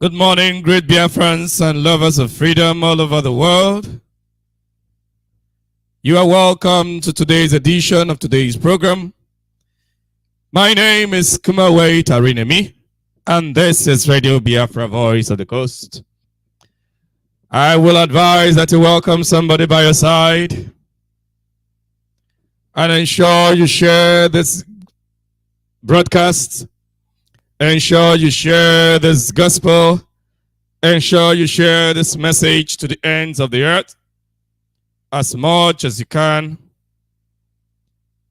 Good morning, great Biafrans and lovers of freedom all over the world. You are welcome to today's edition of today's program. My name is Kumawe Tarinemi, and this is Radio Biafra Voice of the Coast. I will advise that you welcome somebody by your side and ensure you share this broadcast. Ensure you share this gospel. Ensure you share this message to the ends of the earth as much as you can,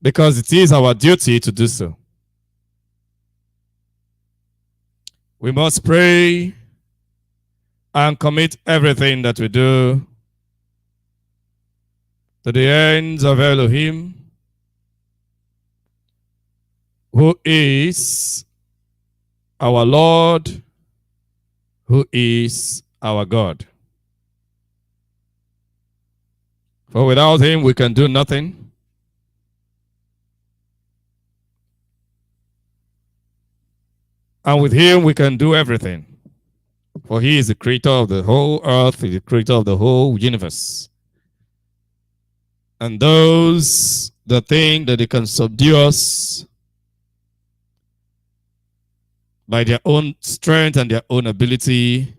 because it is our duty to do so. We must pray and commit everything that we do to the hands of Elohim, who is our Lord, who is our God. For without him we can do nothing. And with him we can do everything. For he is the creator of the whole earth, he is the creator of the whole universe. And those that think that they can subdue us by their own strength and their own ability,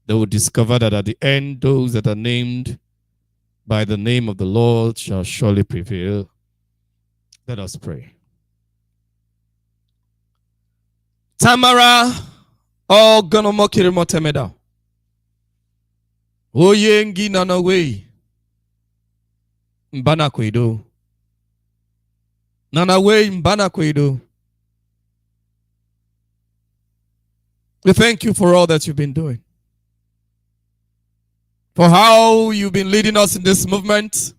they will discover that at the end, those that are named by the name of the Lord shall surely prevail. Let us pray. Tamara, oh gonomokiri motemeda. Oyengi nanawe. Mbana kwedo. Nanawe mbana kwedo. We thank you for all that you've been doing, for how you've been leading us in this movement,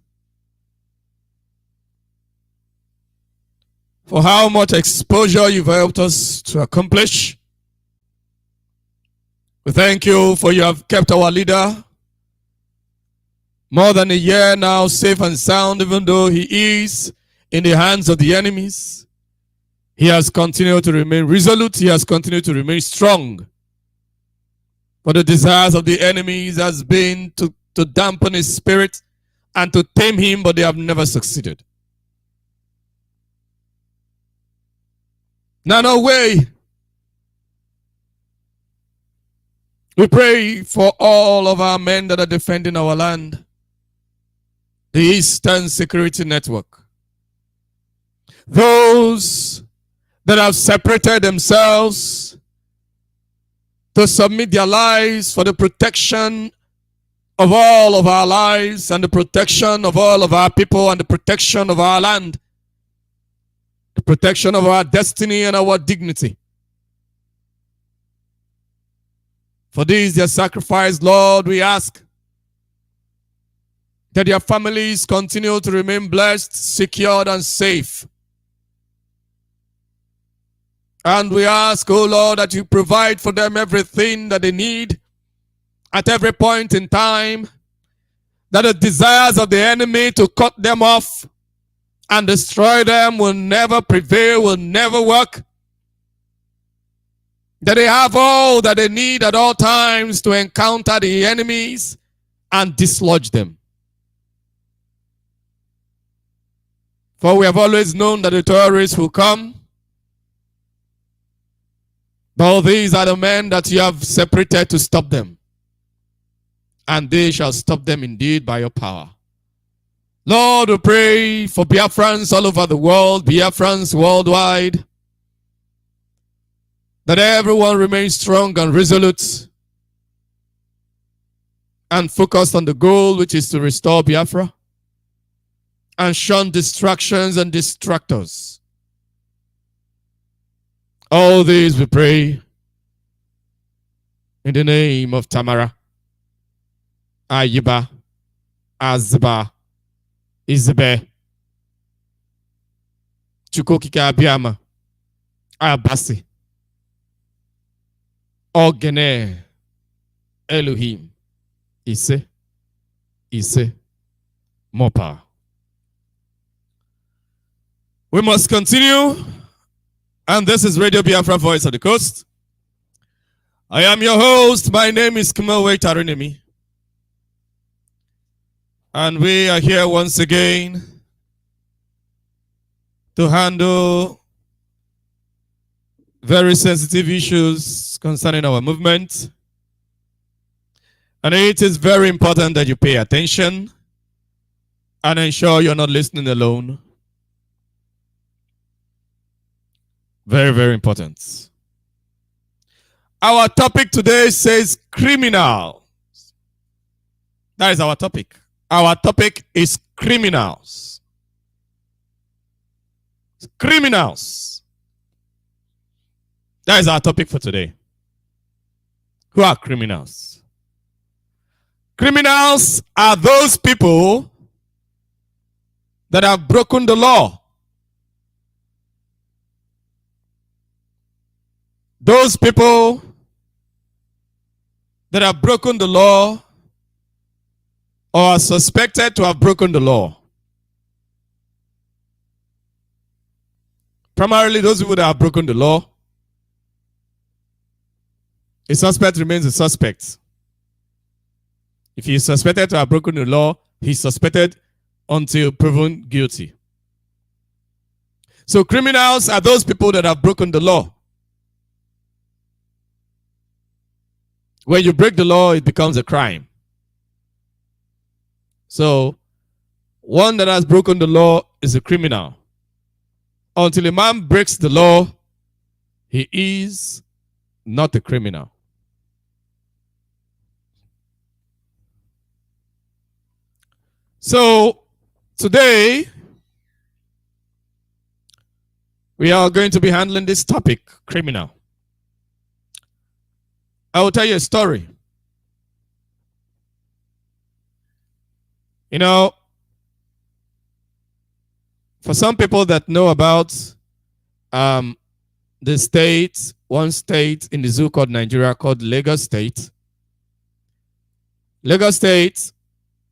for how much exposure you've helped us to accomplish. We thank you for you have kept our leader more than a year now safe and sound, even though he is in the hands of the enemies. He has continued to remain resolute. He has continued to remain strong. For the desires of the enemies has been to dampen his spirit and to tame him, but they have never succeeded. Now, no way. We pray for all of our men that are defending our land, the Eastern Security Network, those that have separated themselves to submit their lives for the protection of all of our lives and the protection of all of our people and the protection of our land, the protection of our destiny and our dignity. For this, their sacrifice, Lord, we ask that their families continue to remain blessed, secured, and safe. And we ask, oh Lord, that you provide for them everything that they need at every point in time, that the desires of the enemy to cut them off and destroy them will never prevail, will never work. That they have all that they need at all times to encounter the enemies and dislodge them. For we have always known that the terrorists will come. But these are the men that you have separated to stop them. And they shall stop them indeed by your power. Lord, we pray for Biafrans all over the world, Biafrans worldwide, that everyone remains strong and resolute and focused on the goal, which is to restore Biafra and shun distractions and distractors. All these we pray in the name of Tamara, Ayiba, Azba, Izebe, Chukokika Abiyama, Abasi, Ogene, Elohim, Ise, more power. We must continue. And this is Radio Biafra Voice of the Coast. I am your host. My name is Kumawe Tarunemi. And we are here once again to handle very sensitive issues concerning our movement. And it is very important that you pay attention and ensure you're not listening alone. Very, very important. Our topic today says criminals. That is our topic. Our topic is criminals. Criminals. That is our topic for today. Who are criminals? Criminals are those people that have broken the law. Those people that have broken the law or are suspected to have broken the law. Primarily those people that have broken the law. A suspect remains a suspect. If he is suspected to have broken the law, he is suspected until proven guilty. So criminals are those people that have broken the law. When you break the law, it becomes a crime. So, one that has broken the law is a criminal. Until a man breaks the law, he is not a criminal. So, today, we are going to be handling this topic, criminal. I will tell you a story. You know, for some people that know about the state, one state in the zoo called Nigeria called Lagos State. Lagos State,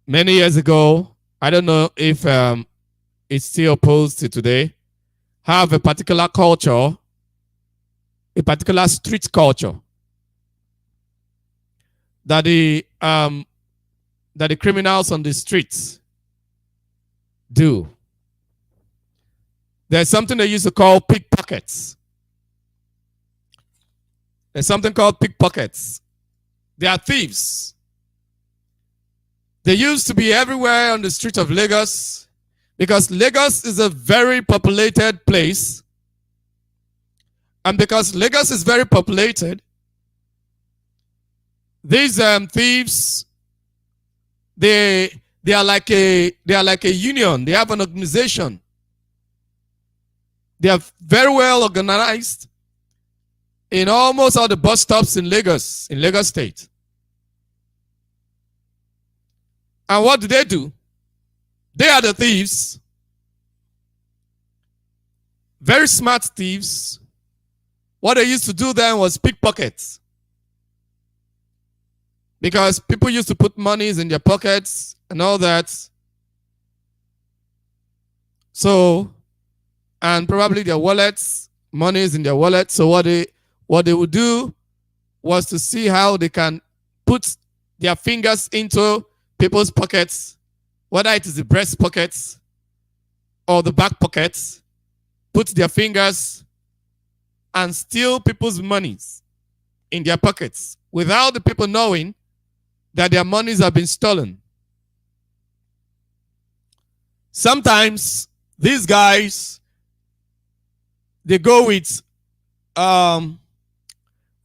many years ago, I don't know if it's still opposed to today, have a particular culture, a particular street culture that the criminals on the streets do. There's something they used to call pickpockets. There's something called pickpockets. They are thieves. They used to be everywhere on the street of Lagos because Lagos is a very populated place. And because Lagos is very populated, these thieves, they are like a union. They have an organization. They are very well organized in almost all the bus stops in Lagos State. And what do? They are the thieves. Very smart thieves. What they used to do then was pickpockets. Because people used to put monies in their pockets and all that. So, and probably their wallets, monies in their wallets. So what they would do was to see how they can put their fingers into people's pockets, whether it is the breast pockets or the back pockets, put their fingers and steal people's monies in their pockets without the people knowing that their monies have been stolen. Sometimes these guys, they go with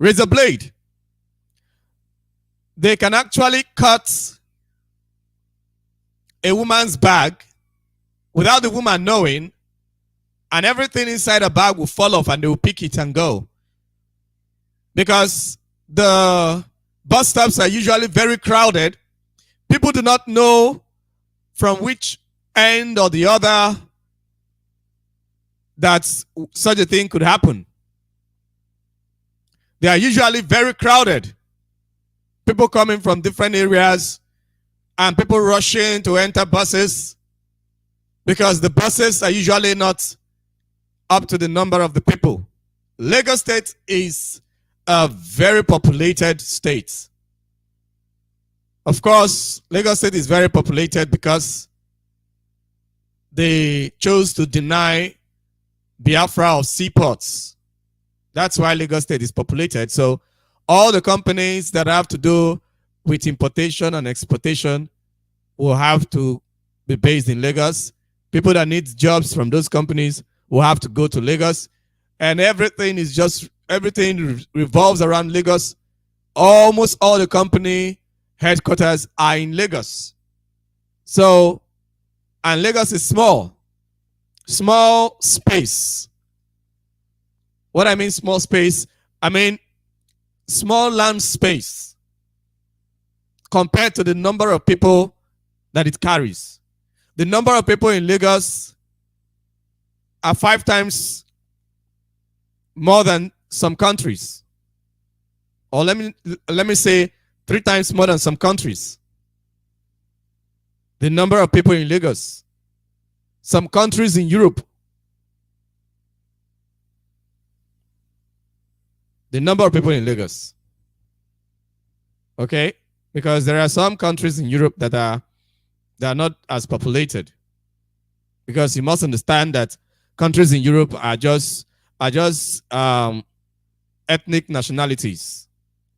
razor blade. They can actually cut a woman's bag without the woman knowing, and everything inside the bag will fall off and they will pick it and go. Because the bus stops are usually very crowded. People do not know from which end or the other that such a thing could happen. They are usually very crowded. People coming from different areas and people rushing to enter buses because the buses are usually not up to the number of the people. Lagos State is a very populated state. Of course, Lagos State is very populated because they chose to deny Biafra of seaports. That's why Lagos State is populated. So all the companies that have to do with importation and exportation will have to be based in Lagos. People that need jobs from those companies will have to go to Lagos. And everything revolves around Lagos. Almost all the company headquarters are in Lagos. So, and Lagos is small space. What I mean small space, I mean small land space compared to the number of people that it carries. The number of people in Lagos are 5 times more than some countries. Or let me say 3 times more than some countries. The number of people in Lagos. Some countries in Europe, the number of people in Lagos. Okay? Because there are some countries in Europe that are not as populated. Because you must understand that countries in Europe are just ethnic nationalities.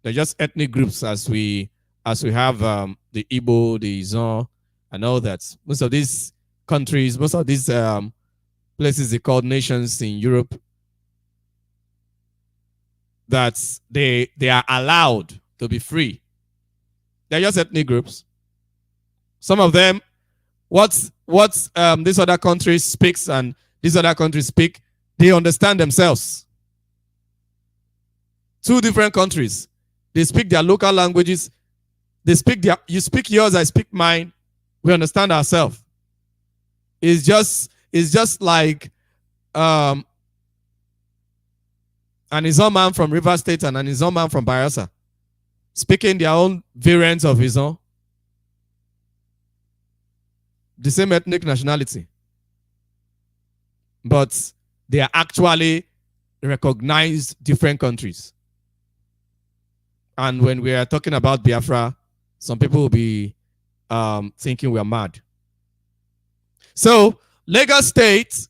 They're just ethnic groups as we have the Igbo, the Izon, and all that. Most of these countries, most of these places they call nations in Europe, that they are allowed to be free. They're just ethnic groups. Some of them, what this other country speaks and these other countries speak, they understand themselves. 2 different countries. They speak their local languages. They speak you speak yours, I speak mine. We understand ourselves. It's just like an Izon man from River State and an Izon man from Bayelsa speaking their own variants of Izon. The same ethnic nationality. But they are actually recognized different countries. And when we are talking about Biafra, some people will be thinking we are mad. So, Lagos State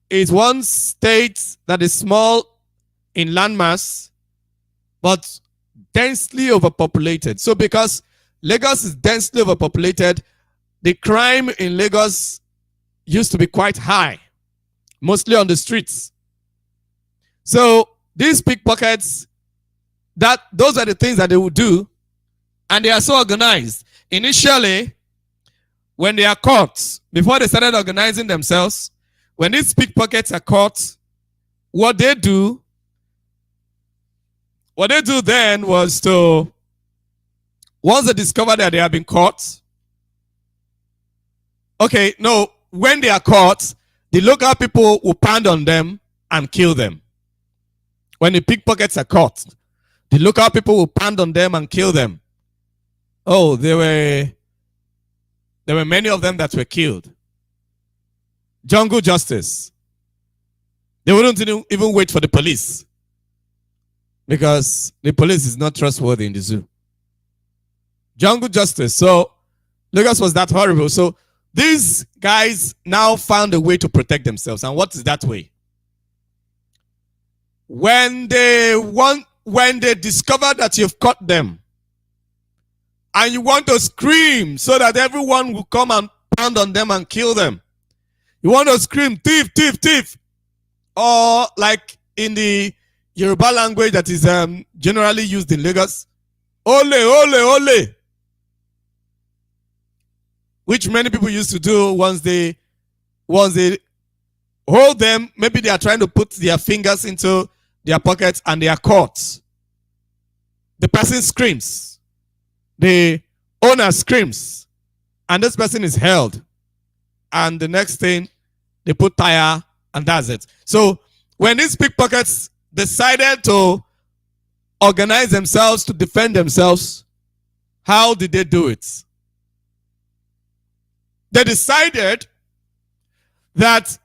is one state that is small in landmass, but densely overpopulated. So, because Lagos is densely overpopulated, the crime in Lagos used to be quite high, mostly on the streets. So, these pickpockets, those are the things that they would do, and they are so organized. Initially, when they are caught, before they started organizing themselves, when these pickpockets are caught, what they do then was to, once they discover that they have been caught, when they are caught, the local people will pound on them and kill them. When the pickpockets are caught, the local people will pound on them and kill them. Oh, there were many of them that were killed. Jungle justice. They wouldn't even wait for the police because the police is not trustworthy in the zoo. Jungle justice. So Lagos was that horrible. So these guys now found a way to protect themselves. And what is that way? When they discover that you've caught them and you want to scream so that everyone will come and pound on them and kill them, you want to scream, thief, thief, thief. Or like in the Yoruba language that is generally used in Lagos, ole, ole, ole. Which many people used to do once they hold them. Maybe they are trying to put their fingers into their pockets and they are caught. The person screams. The owner screams. And this person is held. And the next thing, they put tire and that's it. So when these pickpockets decided to organize themselves to defend themselves, how did they do it? They decided that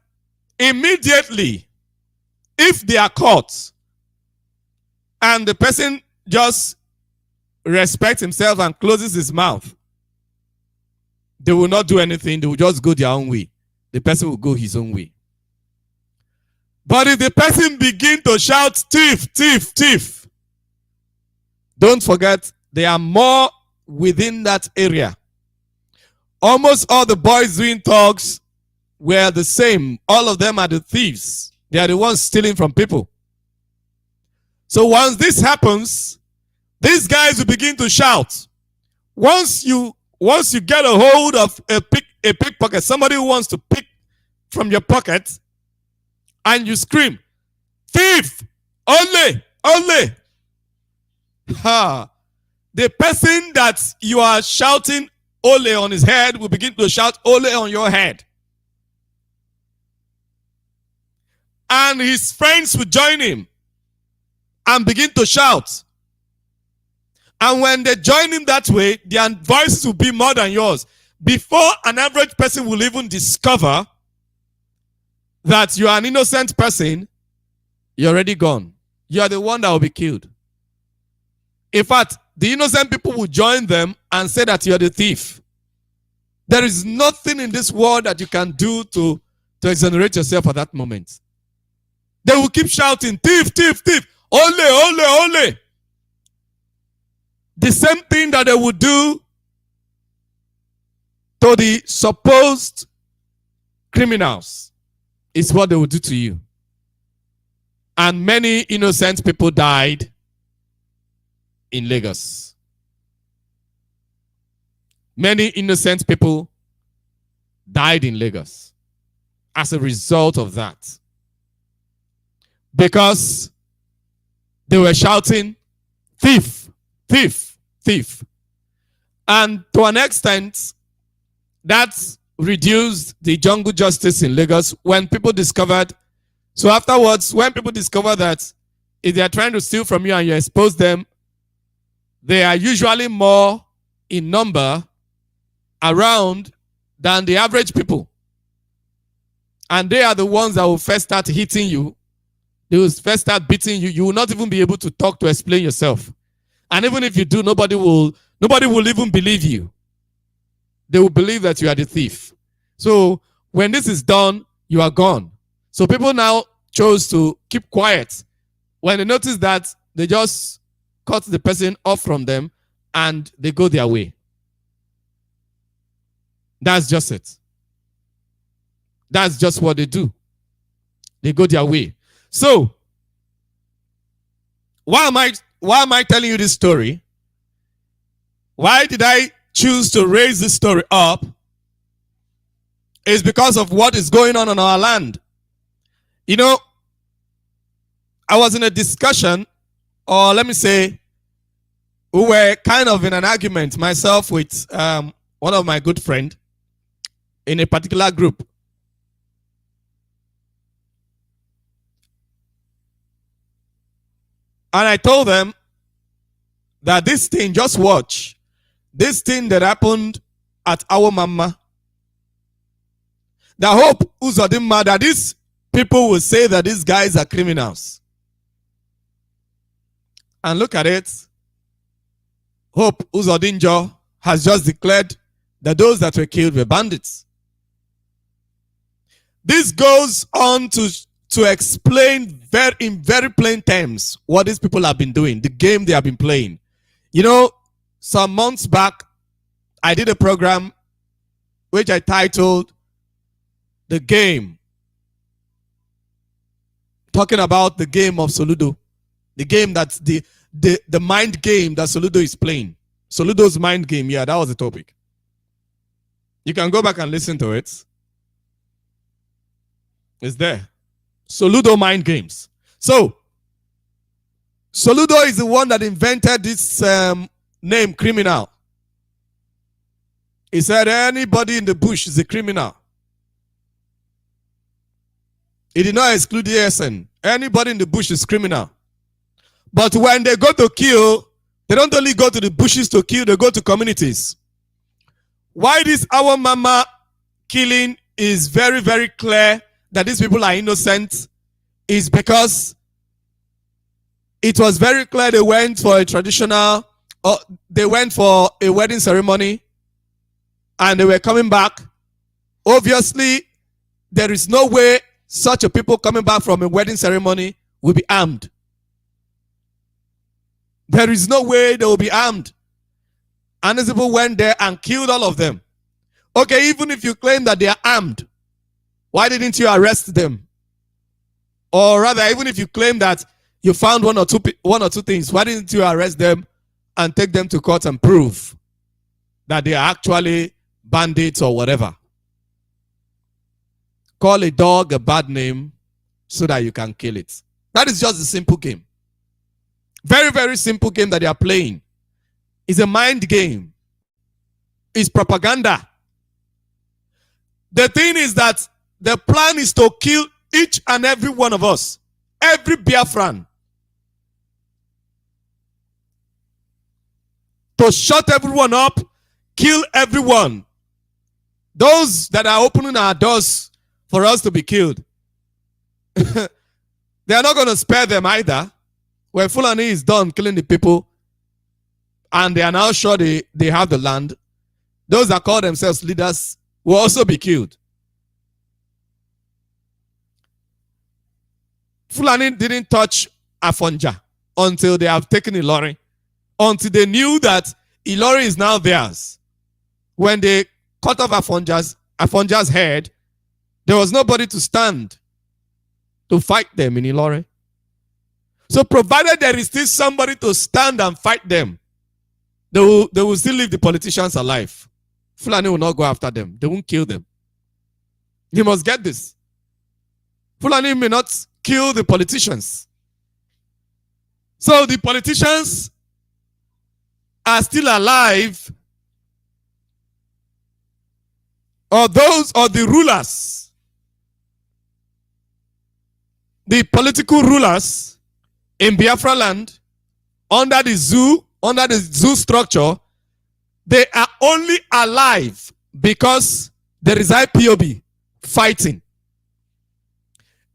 immediately, if they are caught and the person just respects himself and closes his mouth, they will not do anything. They will just go their own way. The person will go his own way. But if the person begin to shout, thief, thief, thief, don't forget, there are more within that area. Almost all the boys doing thugs were the same. All of them are the thieves. They are the ones stealing from people. So once this happens, these guys will begin to shout. Once you get a hold of a pickpocket, somebody who wants to pick from your pocket, and you scream, thief, only, only. Ha. The person that you are shouting ole on his head will begin to shout ole on your head. And his friends will join him and begin to shout. And when they join him that way, their voices will be more than yours. Before an average person will even discover that you are an innocent person, you're already gone. You are the one that will be killed. In fact, the innocent people will join them and say that you're the thief. There is nothing in this world that you can do to exonerate yourself at that moment. They will keep shouting, thief, thief, thief, ole, ole, ole. The same thing that they would do to the supposed criminals is what they will do to you. And many innocent people died in Lagos. Many innocent people died in Lagos as a result of that. Because they were shouting, thief, thief, thief. And to an extent, that reduced the jungle justice in Lagos when people discovered. So afterwards, when people discover that if they are trying to steal from you and you expose them, they are usually more in number around than the average people. And they are the ones that will first start hitting you. They will first start beating you. You will not even be able to talk to explain yourself. And even if you do, nobody will even believe you. They will believe that you are the thief. So when this is done, you are gone. So people now chose to keep quiet. When they notice that, they just cut the person off from them and they go their way. That's just it. That's just what they do. They go their way. So, why am I telling you this story? Why did I choose to raise this story up? It's because of what is going on our land. You know, I was in a discussion, or let me say, we were kind of in an argument, myself with one of my good friends in a particular group. And I told them that this thing, just watch, this thing that happened at our mama, the Hope Uzodinma, that these people will say that these guys are criminals. And look at it. Hope Uzodinjo has just declared that those that were killed were bandits. This goes on to explain in very plain terms what these people have been doing, the game they have been playing. You know, some months back, I did a program which I titled The Game, talking about the game of Soludo, the game that's the mind game that Soludo is playing. Soludo's mind game, yeah, that was the topic. You can go back and listen to it. It's there. Soludo mind games. So, Soludo is the one that invented this name, criminal. He said anybody in the bush is a criminal. He did not exclude the ASN. Anybody in the bush is criminal. But when they go to kill, they don't only go to the bushes to kill, they go to communities. Why this our mama killing is very, very clear that these people are innocent is because it was very clear they went for a traditional, they went for a wedding ceremony and they were coming back. Obviously, there is no way such a people coming back from a wedding ceremony will be armed. There is no way they will be armed. And these people went there and killed all of them. Okay, even if you claim that they are armed, why didn't you arrest them? Or rather, even if you claim that you found one or two things, why didn't you arrest them and take them to court and prove that they are actually bandits or whatever? Call a dog a bad name so that you can kill it. That is just a simple game. Very, very simple game that they are playing. It's a mind game. It's propaganda. The thing is that the plan is to kill each and every one of us. Every Biafran. To shut everyone up, kill everyone. Those that are opening our doors for us to be killed. They are not going to spare them either. When Fulani is done killing the people and they are now sure they have the land, those that call themselves leaders will also be killed. Fulani didn't touch Afonja until they have taken Ilori. Until they knew that Ilori is now theirs. When they cut off Afonja's head, there was nobody to stand to fight them in Ilori. So provided there is still somebody to stand and fight them, they will still leave the politicians alive. Fulani will not go after them. They won't kill them. You must get this. Fulani may not kill the politicians. So the politicians are still alive, or the rulers, the political rulers in Biafra land under the zoo structure, they are only alive because there is IPOB fighting.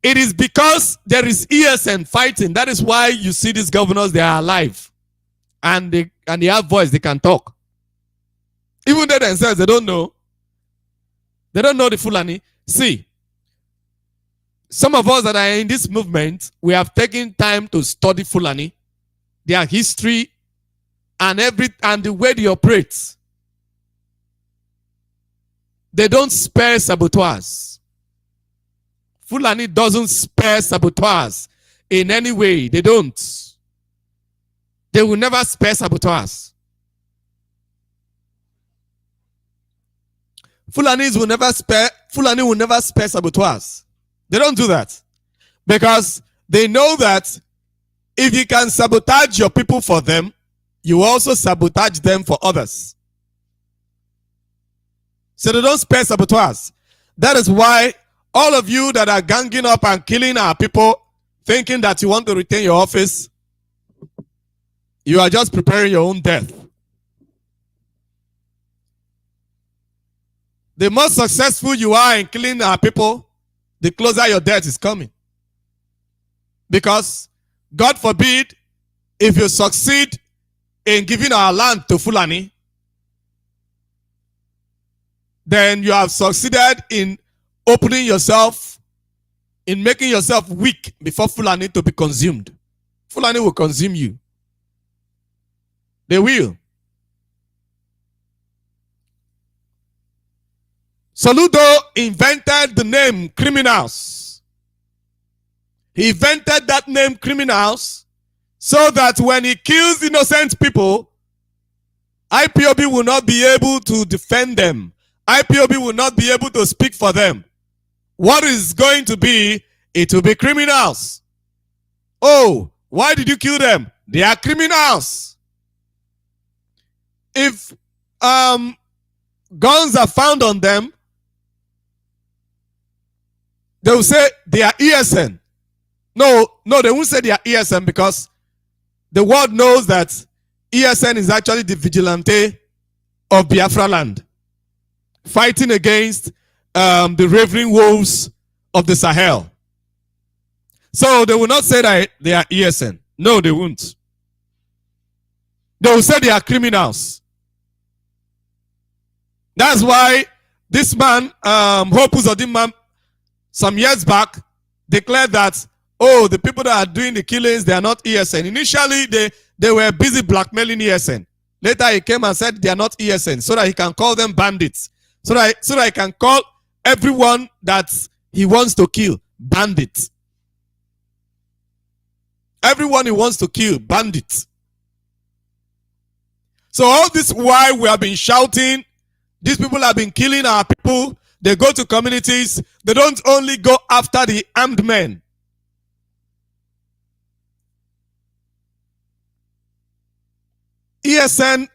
It is because there is ESN fighting. That is why you see these governors, they are alive. And they have voice, they can talk. Even they themselves, they don't know. They don't know the Fulani. See, some of us that are in this movement, we have taken time to study Fulani, their history, and the way they operate. They don't spare saboteurs. Fulani doesn't spare saboteurs in any way. They don't. They will never spare saboteurs. Fulani will never spare saboteurs. They don't do that. Because they know that if you can sabotage your people for them, you also sabotage them for others. So they don't spare saboteurs. That is why all of you that are ganging up and killing our people, thinking that you want to retain your office, you are just preparing your own death. The more successful you are in killing our people, the closer your death is coming. Because, God forbid, if you succeed in giving our land to Fulani, then you have succeeded in opening yourself, in making yourself weak before Fulani to be consumed. Fulani will consume you. They will. Soludo invented the name criminals. He invented that name criminals so that when he kills innocent people, IPOB will not be able to defend them. IPOB will not be able to speak for them. What is going to be? It will be criminals. Oh, why did you kill them? They are criminals. If guns are found on them, they will say they are ESN. No, they won't say they are ESN because the world knows that ESN is actually the vigilante of Biafra land, fighting against the raving wolves of the Sahel. So they will not say that they are ESN. No, they won't. They will say they are criminals. That's why this man, Hope Uzodimma, some years back, declared that, oh, the people that are doing the killings, they are not ESN. Initially, they were busy blackmailing ESN. Later, he came and said they are not ESN, so that he can call them bandits. So that he can call everyone that he wants to kill bandits. Everyone he wants to kill bandits. So all this while we have been shouting, these people have been killing our people. They go to communities. They don't only go after the armed men. ESN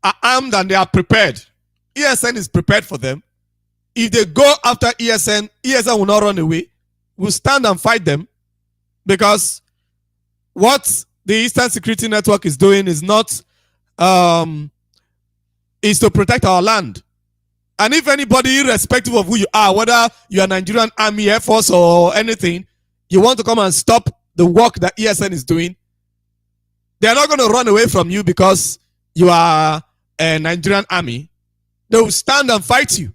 are armed and they are prepared. ESN is prepared for them. If they go after ESN, ESN will not run away. We'll stand and fight them, because what the Eastern Security Network is doing is not is to protect our land. And if anybody, irrespective of who you are, whether you are Nigerian Army, Air Force, or anything, you want to come and stop the work that ESN is doing, they are not going to run away from you because you are a Nigerian Army. They will stand and fight you.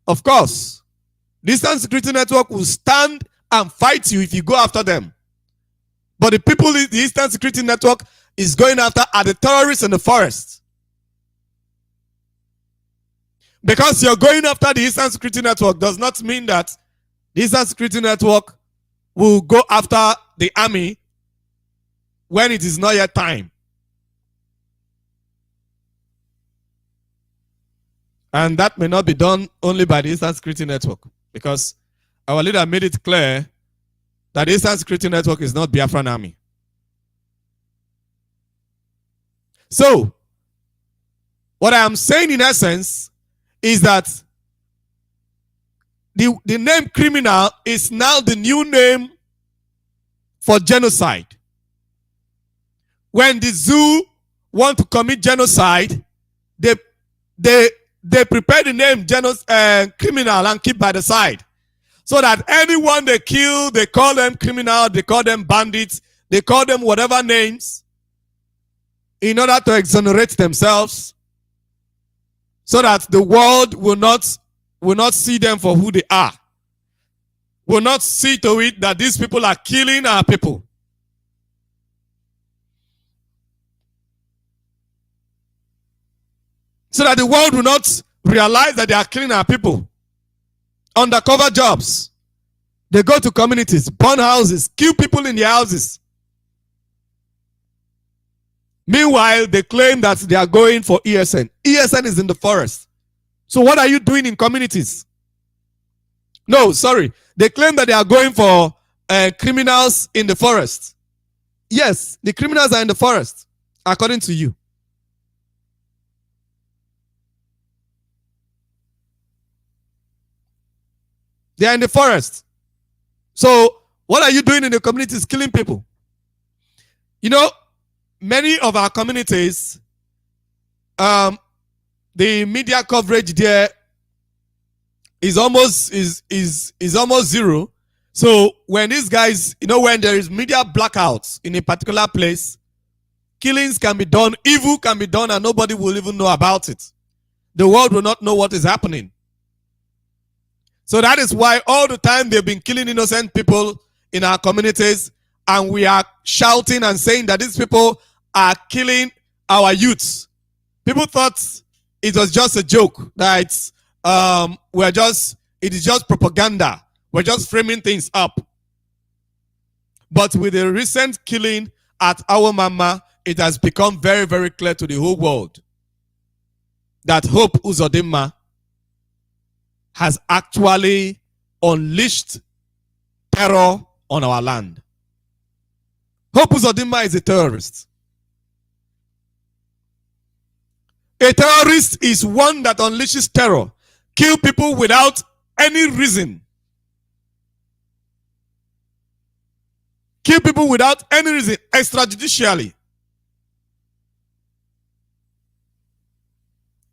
Of course, the Eastern Security Network will stand and fight you if you go after them. But the people the Eastern Security Network is going after are the terrorists in the forest. Because you're going after the Eastern Security Network does not mean that the Eastern Security Network will go after the army when it is not yet time. And that may not be done only by the Eastern Security Network, because our leader made it clear that the Eastern Security Network is not Biafran Army. So, what I am saying in essence is that the name criminal is now the new name for genocide. When the zoo want to commit genocide, they prepare the name criminal and keep by the side. So that anyone they kill, they call them criminal, they call them bandits, they call them whatever names in order to exonerate themselves, so that the world will not see them for who they are. Will not see to it that these people are killing our people. So that the world will not realize that they are killing our people. Undercover jobs. They go to communities, burn houses, kill people in their houses. Meanwhile, they claim that they are going for ESN. ESN is in the forest. So what are you doing in communities? No, sorry. They claim that they are going for criminals in the forest. Yes, the criminals are in the forest, according to you. They are in the forest. So what are you doing in the communities? Killing people. You know, many of our communities, the media coverage there is almost zero. So when these guys, when there is media blackouts in a particular place, killings can be done, evil can be done, and nobody will even know about it. The world will not know what is happening. So that is why all the time they've been killing innocent people in our communities, and we are shouting and saying that these people are killing our youths. People thought it was just a joke, that it is just propaganda. We're just framing things up. But with the recent killing at our mama, it has become very, very clear to the whole world that Hope Uzodimma has actually unleashed terror on our land. Hope Uzodimma is a terrorist. A terrorist is one that unleashes terror, kill people without any reason. Kill people without any reason, extrajudicially.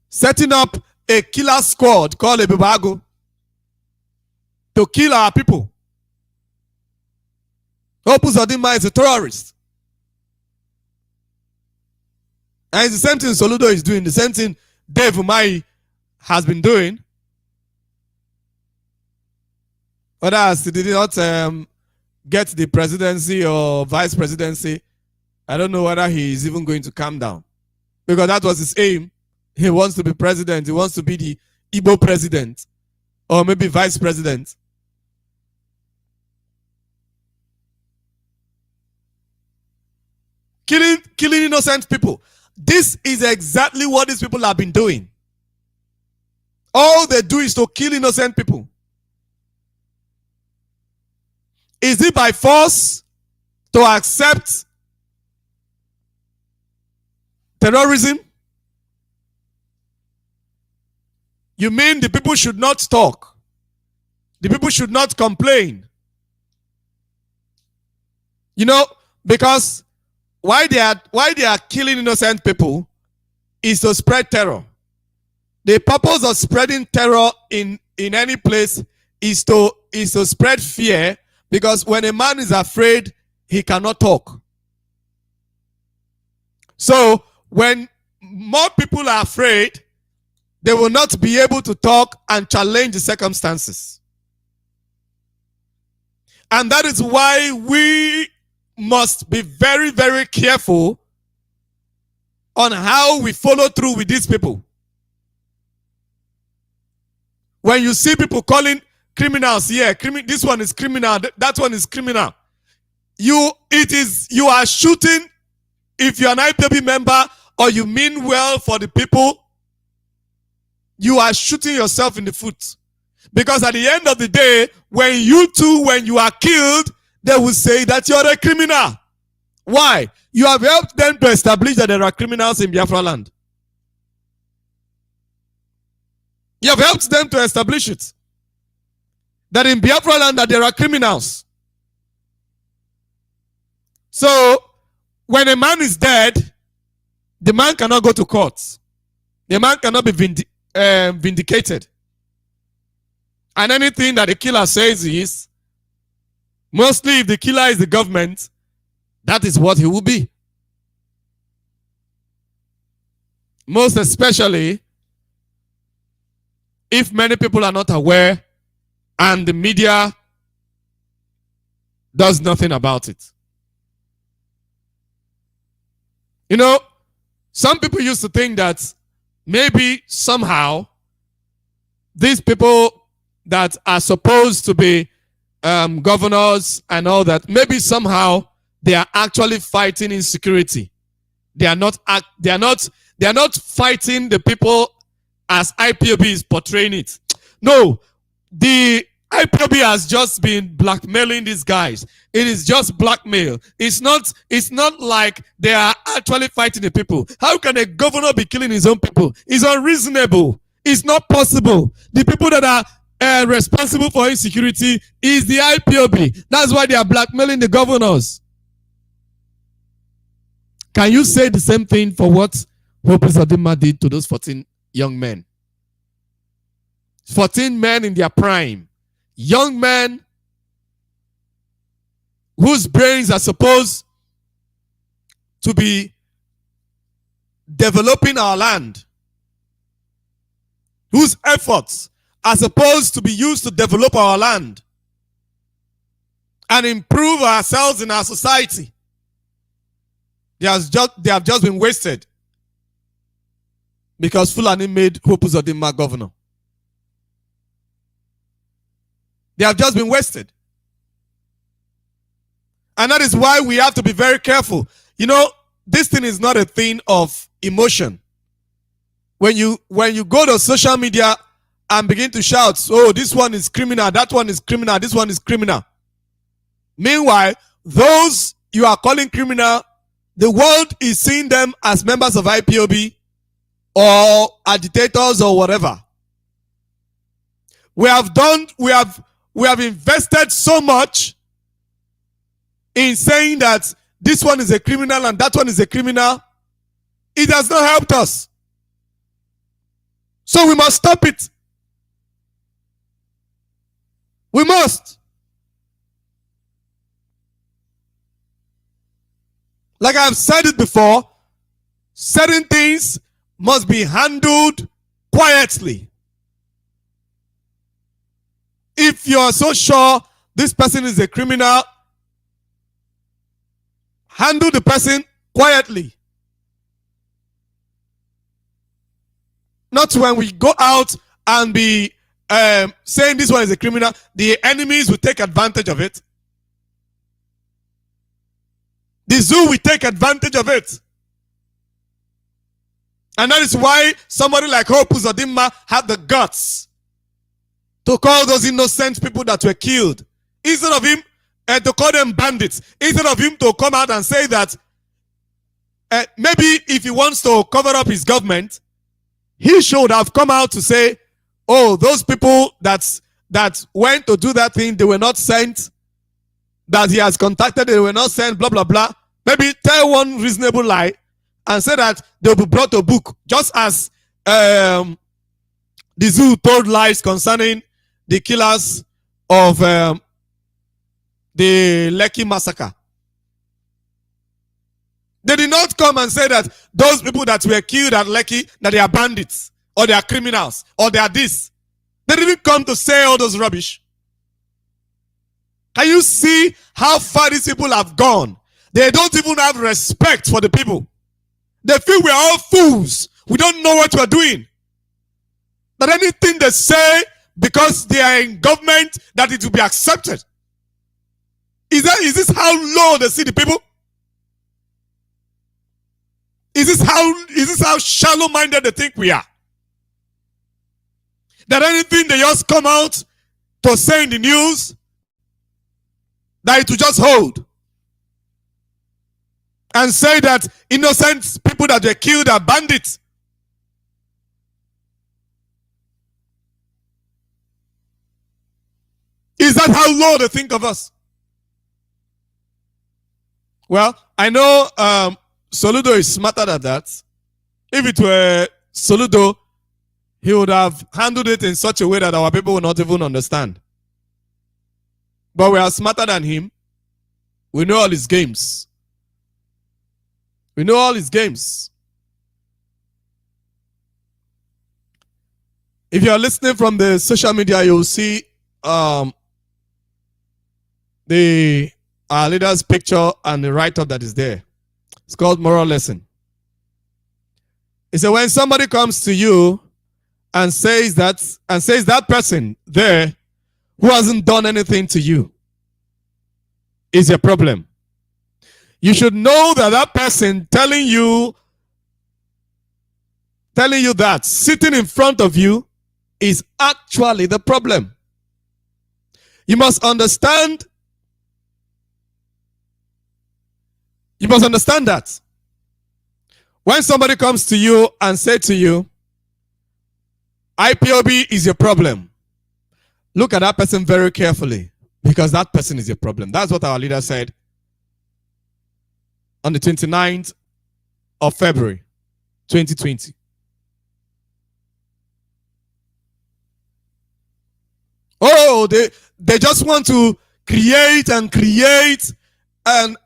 Setting up a killer squad called a Bibago to kill our people. Hope Uzodinma is a terrorist. And it's the same thing Soludo is doing, the same thing Dave Umahi has been doing. Others did not get the presidency or vice presidency. I don't know whether he is even going to calm down, because that was his aim. He wants to be president. He wants to be the Igbo president, or maybe vice president. Killing innocent people. This is exactly what these people have been doing. All they do is to kill innocent people. Is it by force to accept terrorism? You mean the people should not talk? The people should not complain? You know, because why they are killing innocent people is to spread terror. The purpose of spreading terror in any place is to spread fear, because when a man is afraid, he cannot talk. So when more people are afraid, they will not be able to talk and challenge the circumstances. And that is why we must be very, very careful on how we follow through with these people. When you see people calling criminals here, this one is criminal, that one is criminal, you are shooting. If you're an IPOB member or you mean well for the people, you are shooting yourself in the foot. Because at the end of the day, when you are killed, they will say that you're a criminal. Why? You have helped them to establish that there are criminals in Biafra land. You have helped them to establish it. That in Biafra land that there are criminals. So, when a man is dead, the man cannot go to court. The man cannot be vindicated. And anything that the killer says is, mostly if the killer is the government, that is what he will be. Most especially if many people are not aware and the media does nothing about it. You know, some people used to think that maybe somehow these people that are supposed to be governors and all that, maybe somehow they are actually fighting insecurity. They are not fighting the people as IPOB is portraying it. No, the IPOB has just been blackmailing these guys. It is just blackmail. It's not like they are actually fighting the people. How can a governor be killing his own people? It's unreasonable. It's not possible. The people that are responsible for insecurity is the IPOB. That's why they are blackmailing the governors. Can you say the same thing for what Hope Uzodinma did to those 14 young men? 14 men in their prime. Young men whose brains are supposed to be developing our land, whose efforts are supposed to be used to develop our land and improve ourselves in our society. They have just been wasted because Fulani made Hope Uzodinma governor. They have just been wasted. And that is why we have to be very careful. You know, this thing is not a thing of emotion. When you go to social media and begin to shout, oh, this one is criminal, that one is criminal, this one is criminal. Meanwhile, those you are calling criminal, the world is seeing them as members of IPOB or agitators or whatever. We have invested so much in saying that this one is a criminal and that one is a criminal. It has not helped us. So we must stop it. We must. Like I've said it before, certain things must be handled quietly. If you're so sure this person is a criminal, handle the person quietly. Not when we go out and be saying this one is a criminal, the enemies will take advantage of it. The zoo will take advantage of it. And that is why somebody like Hope Uzodinma had the guts to call those innocent people that were killed. Instead of him to call them bandits. Instead of him to come out and say that maybe if he wants to cover up his government, he should have come out to say, oh, those people that went to do that thing, they were not sent, that he has contacted, they were not sent, blah, blah, blah. Maybe tell one reasonable lie and say that they'll be brought to book, just as the zoo told lies concerning the killers of the Lekki massacre. They did not come and say that those people that were killed at Lekki, that they are bandits, or they are criminals, or they are this. They didn't come to say all those rubbish. Can you see how far these people have gone? They don't even have respect for the people. They feel we're all fools. We don't know what we're doing. That anything they say, because they are in government, that it will be accepted. Is this how low they see the people? Is this how shallow-minded they think we are? That anything they just come out to say in the news, that it will just hold. And say that innocent people that were killed are bandits. Is that how low they think of us? Well, I know Soludo is smarter than that. If it were Soludo, he would have handled it in such a way that our people will not even understand. But we are smarter than him. We know all his games. We know all his games. If you are listening from the social media, you'll see our leader's picture and the write-up that is there. It's called Moral Lesson. It's when somebody comes to you and says that person there who hasn't done anything to you is a problem. You should know that that person telling you that sitting in front of you is actually the problem. You must understand. You must understand that. When somebody comes to you and say to you, IPOB is your problem, look at that person very carefully, because that person is your problem. That's what our leader said on the 29th of February, 2020. Oh, they just want to create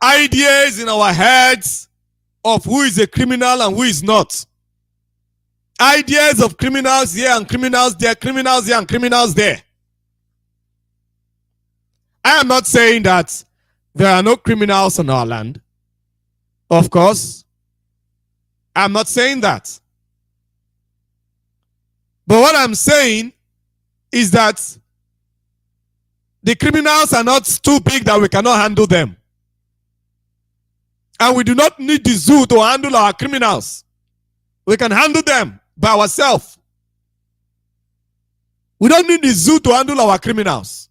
ideas in our heads of who is a criminal and who is not. Ideas of criminals here and criminals there, criminals here and criminals there. I am not saying that there are no criminals on our land. Of course, I'm not saying that. But what I'm saying is that the criminals are not too big that we cannot handle them. And we do not need the zoo to handle our criminals. We can handle them by ourselves. We don't need the zoo to handle our criminals.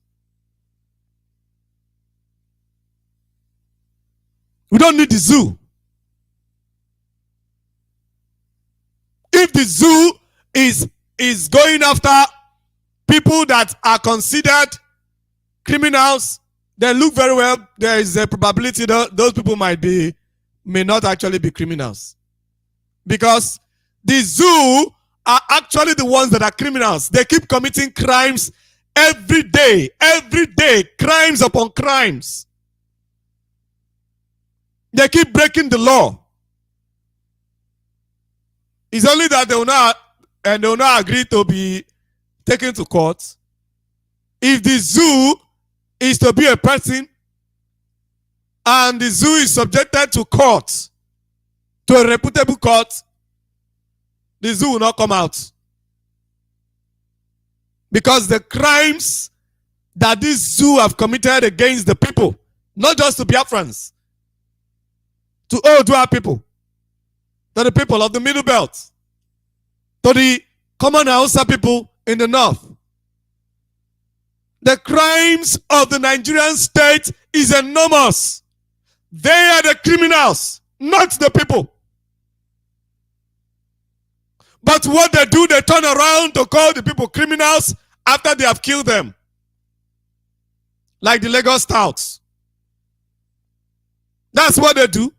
We don't need the zoo. If the zoo is going after people that are considered criminals, then look very well, there is a probability that those people may not actually be criminals. Because the zoo are actually the ones that are criminals. They keep committing crimes every day, crimes upon crimes. They keep breaking the law. It's only that they will not agree to be taken to court. If the zoo is to be a person and the zoo is subjected to court, to a reputable court, the zoo will not come out. Because the crimes that this zoo have committed against the people, not just to Biafrans, to Odua people, to the people of the Middle Belt, to the common Hausa people in the north. The crimes of the Nigerian state is enormous. They are the criminals, not the people. But what they do, they turn around to call the people criminals after they have killed them. Like the Lagos Touts. That's what they do.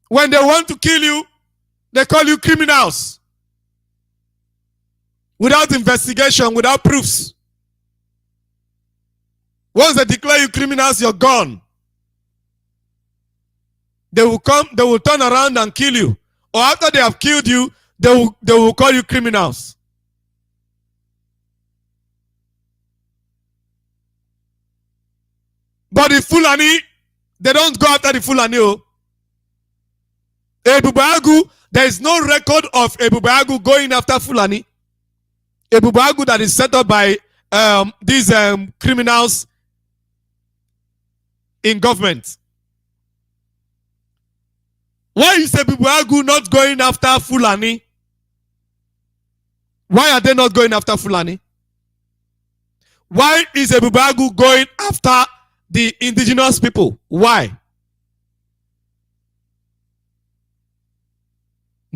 When they want to kill you, they call you criminals. Without investigation, without proofs. Once they declare you criminals, you're gone. They will turn around and kill you. Or after they have killed you, they will call you criminals. But the Fulani, they don't go after the Fulani. Ebubagu, there is no record of Ebubagu going after Fulani. Ebubagu that is set up by these criminals in government. Why is Ebubagu not going after Fulani? Why are they not going after Fulani? Why is Ebubagu going after the indigenous people? Why?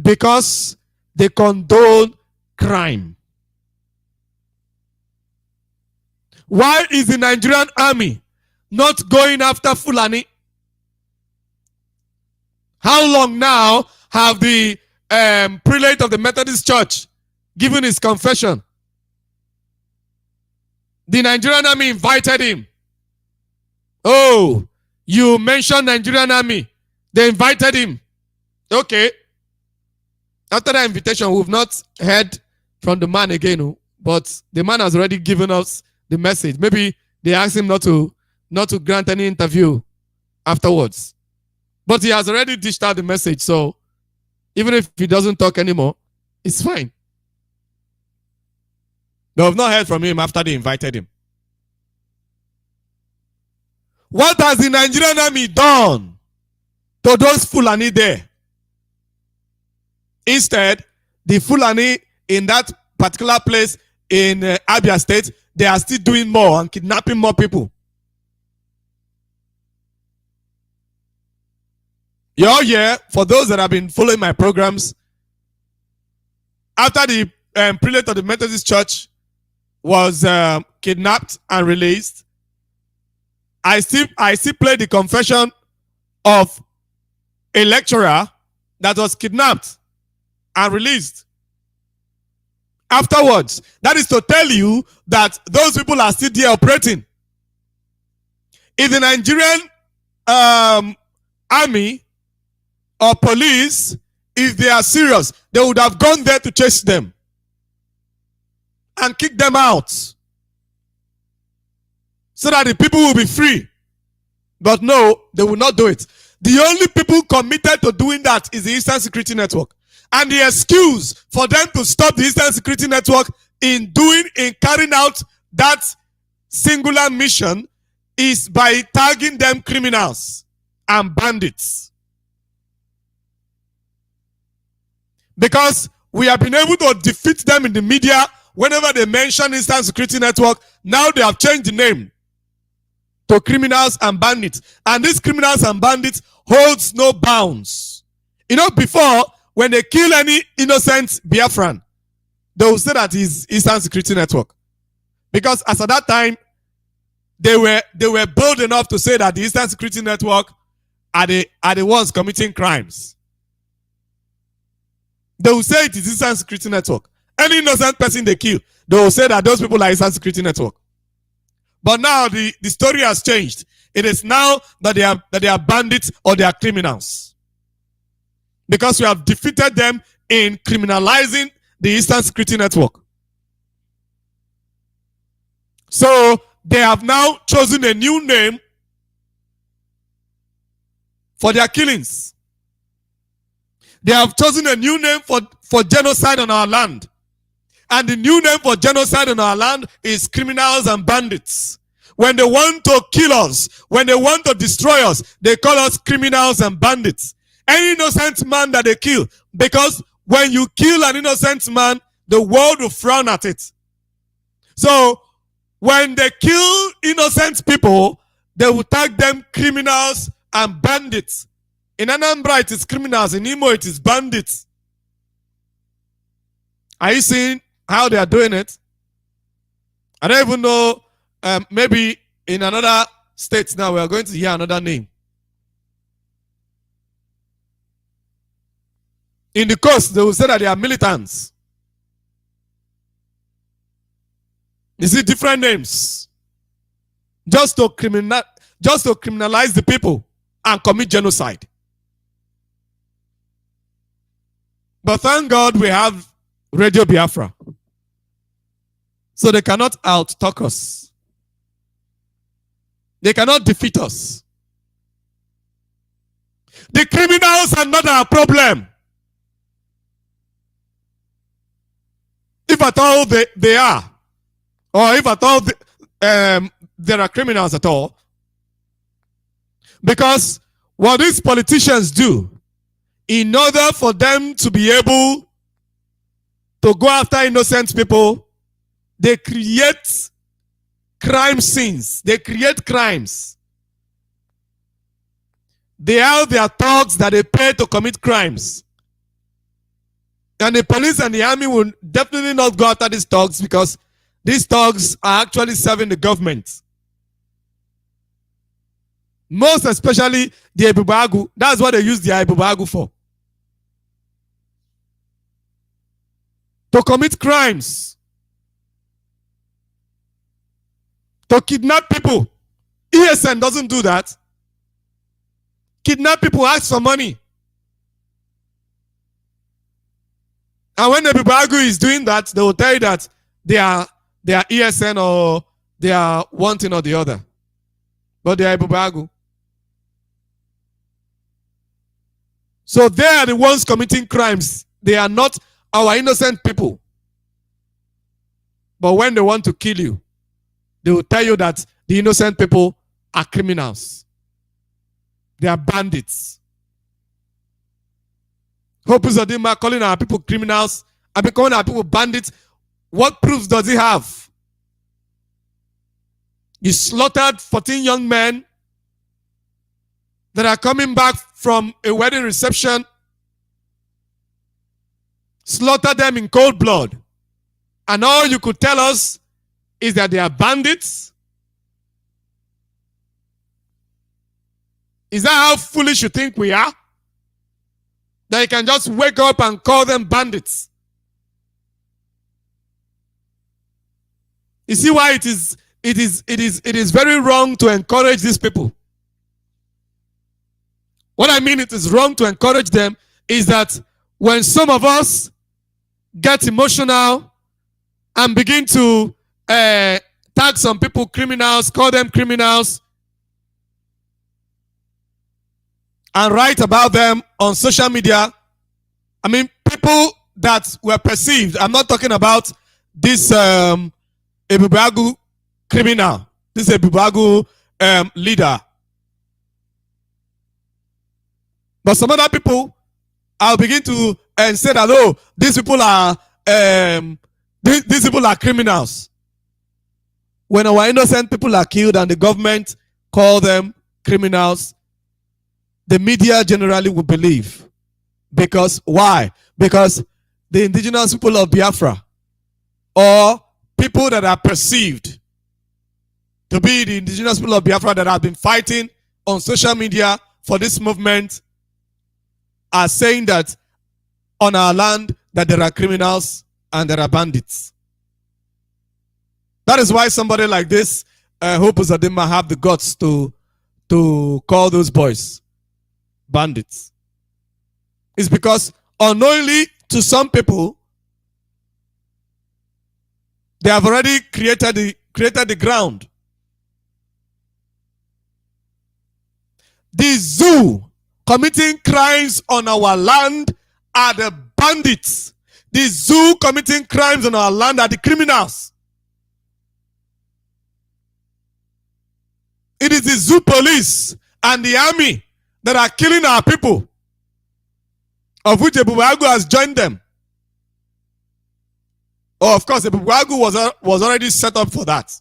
Because they condone crime. Why is the Nigerian army not going after Fulani? How long now have the prelate of the Methodist Church given his confession? The Nigerian army invited him. Oh, you mentioned Nigerian army. They invited him. Okay. After that invitation, we've not heard from the man again, but the man has already given us the message. Maybe they asked him not to grant any interview afterwards. But he has already dished out the message, so even if he doesn't talk anymore, it's fine. They have not heard from him after they invited him. What has the Nigerian army done to those Fulani there? Instead, the Fulani in that particular place in Abia State, they are still doing more and kidnapping more people. You're here, for those that have been following my programs, after the prelate of the Methodist Church was kidnapped and released, I still played the confession of a lecturer that was kidnapped and released. Afterwards, that is to tell you that those people are still there operating. If the Nigerian army or police, if they are serious, they would have gone there to chase them and kick them out so that the people will be free. But no, they will not do it. The only people committed to doing that is the Eastern Security Network. And the excuse for them to stop the Eastern Security Network in carrying out that singular mission is by tagging them criminals and bandits. Because we have been able to defeat them in the media whenever they mention Eastern Security Network. Now they have changed the name to criminals and bandits. And these criminals and bandits holds no bounds. You know, before, when they kill any innocent Biafran, they will say that is Eastern Security Network. Because as at that time, they were bold enough to say that the Eastern Security Network are the ones committing crimes. They will say it is Eastern Security Network. Any innocent person they kill, they will say that those people are Eastern Security Network. But now the story has changed. It is now that they are bandits or they are criminals. Because we have defeated them in criminalizing the Eastern Security Network. So they have now chosen a new name for their killings. They have chosen a new name for genocide on our land. And the new name for genocide on our land is criminals and bandits. When they want to kill us, when they want to destroy us, they call us criminals and bandits. Any innocent man that they kill, because when you kill an innocent man, the world will frown at it. So when they kill innocent people, they will tag them criminals and bandits. In Anambra, it is criminals. In Imo, it is bandits. Are you seeing how they are doing it? I don't even know. Maybe in another state now, we are going to hear another name. In the coast, they will say that they are militants. You see different names. Just to criminalize the people and commit genocide. But thank God we have Radio Biafra. So they cannot out-talk us. They cannot defeat us. The criminals are not our problem. If at all they are, or if at all there are criminals at all, because what these politicians do, in order for them to be able to go after innocent people, they create crime scenes. They create crimes. They have their thugs that they pay to commit crimes. And the police and the army will definitely not go after these thugs because these thugs are actually serving the government. Most especially the Ebubagu. That's what they use the Ebubagu for. To commit crimes. To kidnap people. ESN doesn't do that. Kidnap people, ask for money. And when the Ebubagu is doing that, they will tell you that they are ESN or they are one thing or the other. But they are Ebubagu. So they are the ones committing crimes. They are not our innocent people. But when they want to kill you, they will tell you that the innocent people are criminals. They are bandits. Hope Uzodinma calling our people criminals and calling our people bandits. What proofs does he have? He slaughtered 14 young men that are coming back from a wedding reception. Slaughtered them in cold blood. And all you could tell us is that they are bandits? Is that how foolish you think we are? That you can just wake up and call them bandits? You see why it is very wrong to encourage these people. What I mean it is wrong to encourage them is that when some of us get emotional and begin to tag some people criminals, call them criminals, and write about them on social media. I mean, people that were perceived. I'm not talking about this Ebubagu criminal, this Ebubagu leader. But some other people, I'll begin to say that, oh, these people are criminals. When our innocent people are killed and the government call them criminals, the media generally will believe. Because why? Because the indigenous people of Biafra, or people that are perceived to be the indigenous people of Biafra that have been fighting on social media for this movement, are saying that on our land that there are criminals and there are bandits. That is why somebody like this, Hope Uzodinma, have the guts to to call those boys bandits. It's because unknowingly to some people, they have already created the ground. The zoo committing crimes on our land are the bandits. The zoo committing crimes on our land are the criminals. It is the zoo police and the army that are killing our people, of which Ebubeagụ has joined them. Oh, of course, Ebubeagụ was already set up for that.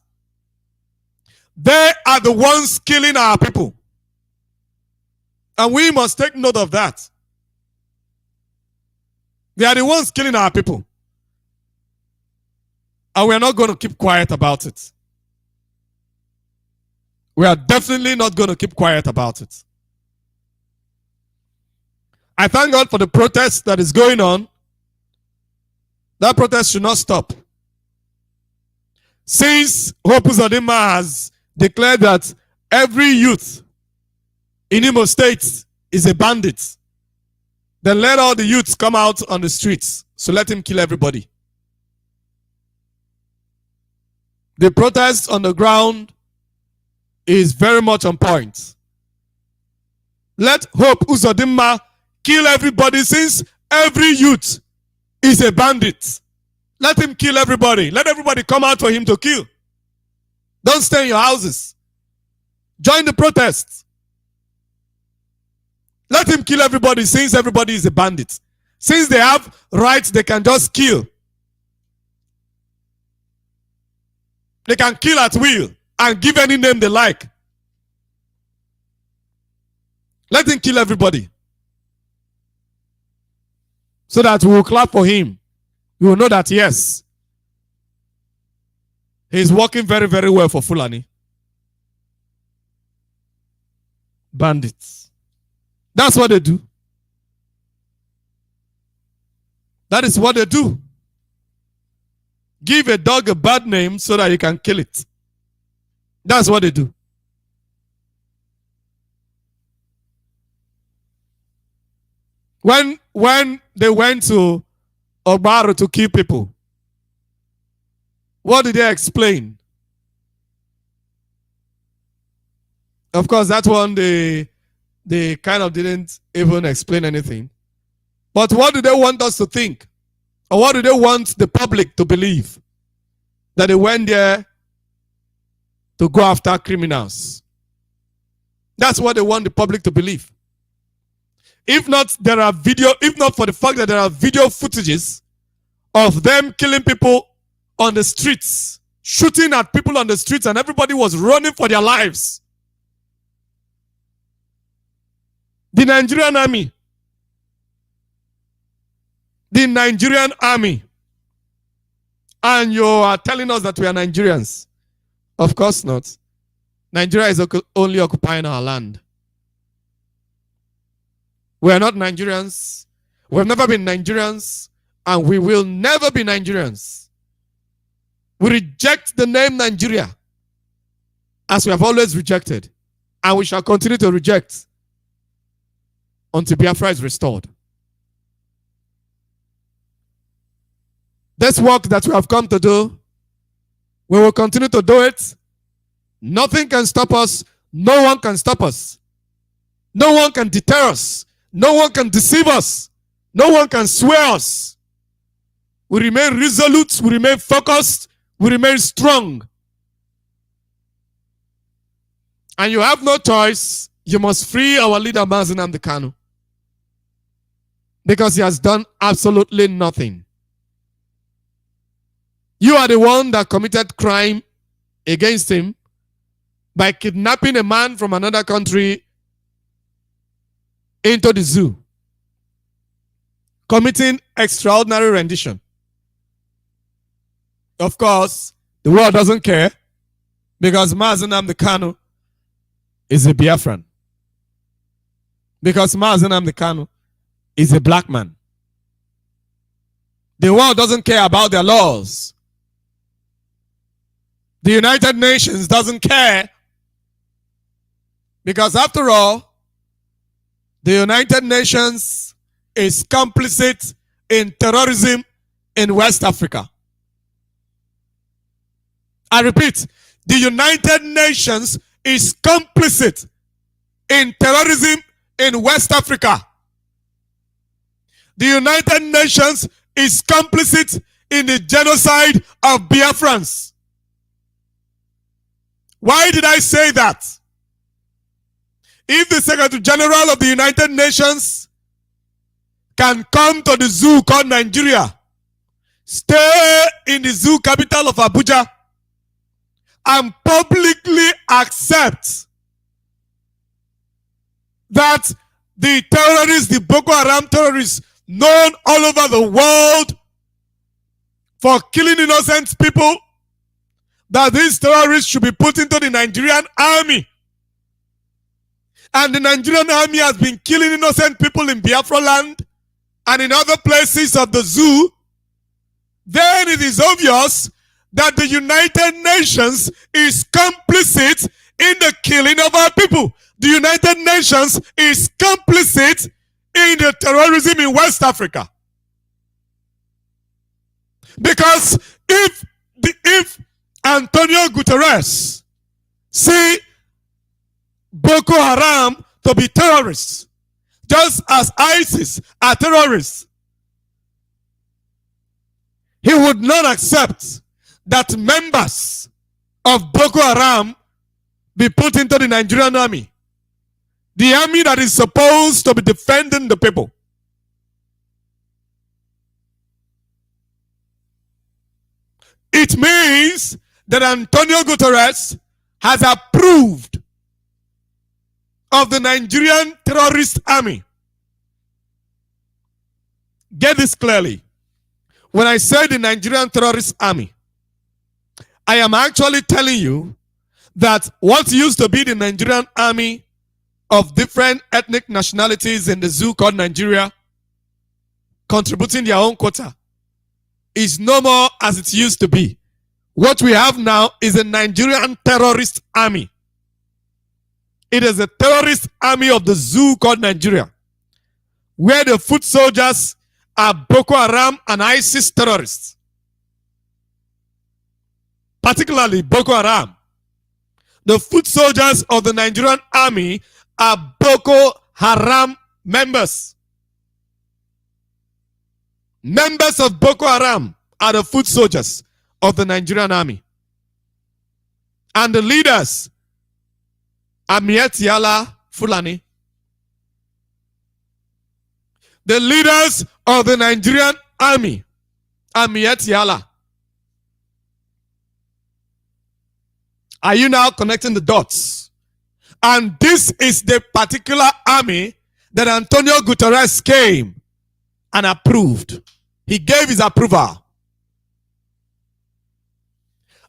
They are the ones killing our people. And we must take note of that. They are the ones killing our people. And we are not going to keep quiet about it. We are definitely not going to keep quiet about it. I thank God for the protest that is going on. That protest should not stop. Since Hope Uzodinma has declared that every youth in Imo State is a bandit, then let all the youths come out on the streets. So let him kill everybody. The protest on the ground is very much on point. Let Hope Uzodinma kill everybody, since every youth is a bandit. Let him kill everybody. Let everybody come out for him to kill. Don't stay in your houses. Join the protest. Let him kill everybody, since everybody is a bandit. Since they have rights, they can just kill. They can kill at will and give any name they like. Let him kill everybody, so that we will clap for him. We will know that, yes, he is working very, very well for Fulani. Bandits. That's what they do. That is what they do. Give a dog a bad name so that you can kill it. That's what they do. When they went to Ogbaro to kill people, what did they explain? Of course, that one they kind of didn't even explain anything. But what do they want us to think? Or what do they want the public to believe? That they went there to go after criminals. That's what they want the public to believe. If not for the fact that there are video footages of them killing people on the streets, shooting at people on the streets, and everybody was running for their lives. The Nigerian army, and you are telling us that we are Nigerians. Of course not. Nigeria is only occupying our land. We are not Nigerians. We have never been Nigerians, and we will never be Nigerians. We reject the name Nigeria, as we have always rejected, and we shall continue to reject until Biafra is restored. This work that we have come to do, we will continue to do it. Nothing can stop us. No one can stop us. No one can deter us. No one can deceive us. No one can sway us. We remain resolute. We remain focused. We remain strong. And you have no choice. You must free our leader, Mazi Nnamdi Kanu. Because he has done absolutely nothing. You are the one that committed crime against him by kidnapping a man from another country into the zoo, committing extraordinary rendition. Of course, the world doesn't care, because Mazi Nnamdi Kanu is a Biafran. Because Mazi Nnamdi Kanu is a black man. The world doesn't care about their laws. The United Nations doesn't care, Because after all, the United Nations is complicit in terrorism in West Africa. I repeat, the United Nations is complicit in terrorism in West Africa. The United Nations is complicit in the genocide of Biafrans. Why did I say that? If the Secretary General of the United Nations can come to the zoo called Nigeria, stay in the zoo capital of Abuja, and publicly accept that the terrorists, the Boko Haram terrorists, known all over the world for killing innocent people, that these terrorists should be put into the Nigerian army. And the Nigerian army has been killing innocent people in Biafra land and in other places of the zoo. Then it is obvious that the United Nations is complicit in the killing of our people. The United Nations is complicit in the terrorism in West Africa. Because if Antonio Guterres see Boko Haram to be terrorists, just as ISIS are terrorists, he would not accept that members of Boko Haram be put into the Nigerian army, the army that is supposed to be defending the people. It means that Antonio Guterres has approved of the Nigerian terrorist army. Get this clearly. When I say the Nigerian terrorist army, I am actually telling you that what used to be the Nigerian army of different ethnic nationalities in the zoo called Nigeria, contributing their own quota, is no more as it used to be. What we have now is a Nigerian terrorist army. It is a terrorist army of the zoo called Nigeria, where the foot soldiers are Boko Haram and ISIS terrorists. Particularly Boko Haram. The foot soldiers of the Nigerian army are Boko Haram members. Members of Boko Haram are the foot soldiers of the Nigerian army. And the leaders are Mietiala Fulani. The leaders of the Nigerian army are Mietiala. Are you now connecting the dots? And this is the particular army that Antonio Guterres came and approved. He gave his approval.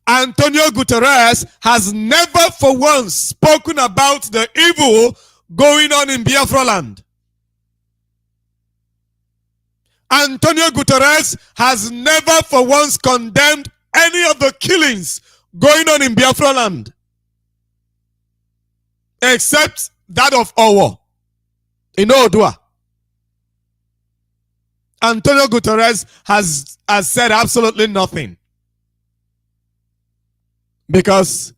Antonio Guterres has never for once spoken about the evil going on in Biafra land. Antonio Guterres has never for once condemned any of the killings going on in Biafra land, except that of Owo in Odua. Antonio Guterres has said absolutely nothing, because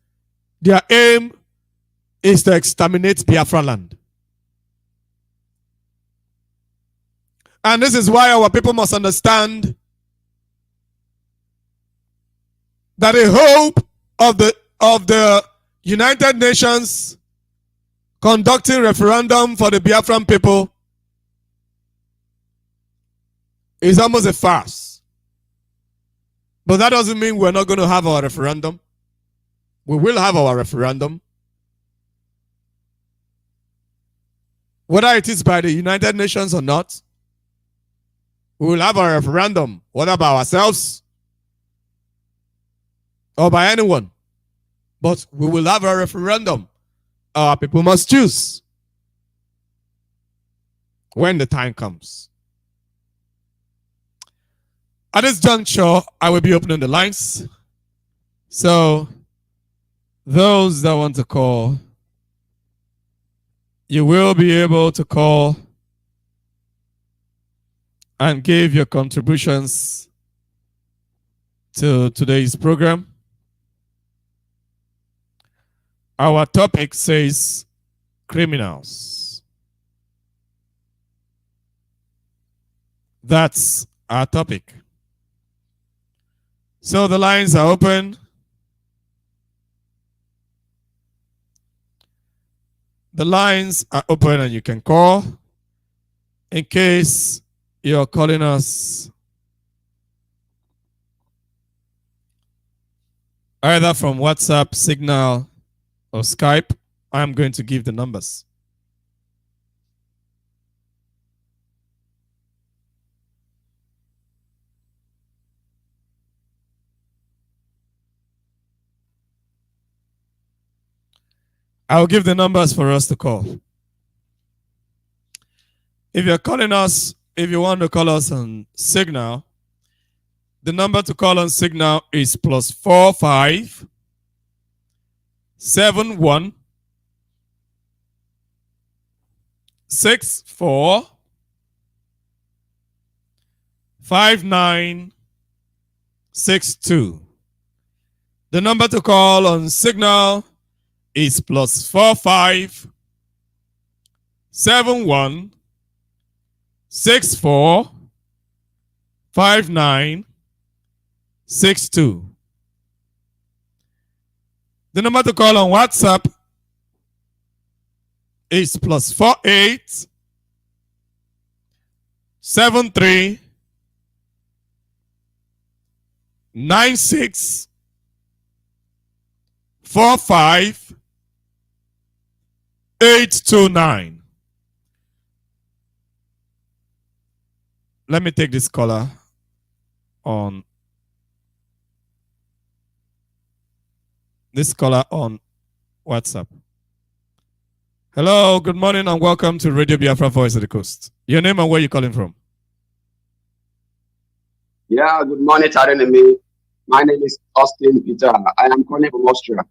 their aim is to exterminate Biafra land. And this is why our people must understand that the hope of the United Nations conducting referendum for the Biafran people is almost a farce. But that doesn't mean we're not going to have our referendum. We will have our referendum. Whether it is by the United Nations or not, we will have our referendum, whether by ourselves or by anyone. But we will have a referendum. Our people must choose when the time comes. At this juncture, I will be opening the lines. So those that want to call, you will be able to call and give your contributions to today's program. Our topic says criminals. That's our topic. So the lines are open. The lines are open and you can call in case you're calling us either from WhatsApp, Signal, or Skype. I'm going to give the numbers. I'll give the numbers for us to call. If you're calling us, if you want to call us on Signal, the number to call on Signal is +45 71 64 5962. The number to call on Signal is +45 71 64 5962. The number to call on WhatsApp is +48 73 96 45 829. Let me take this caller on WhatsApp. Hello, good morning and welcome to Radio Biafra Voice of the Coast. Your name and where you calling from? Yeah, good morning, Tarenemi. My name is Austin Peter. I am calling from Austria.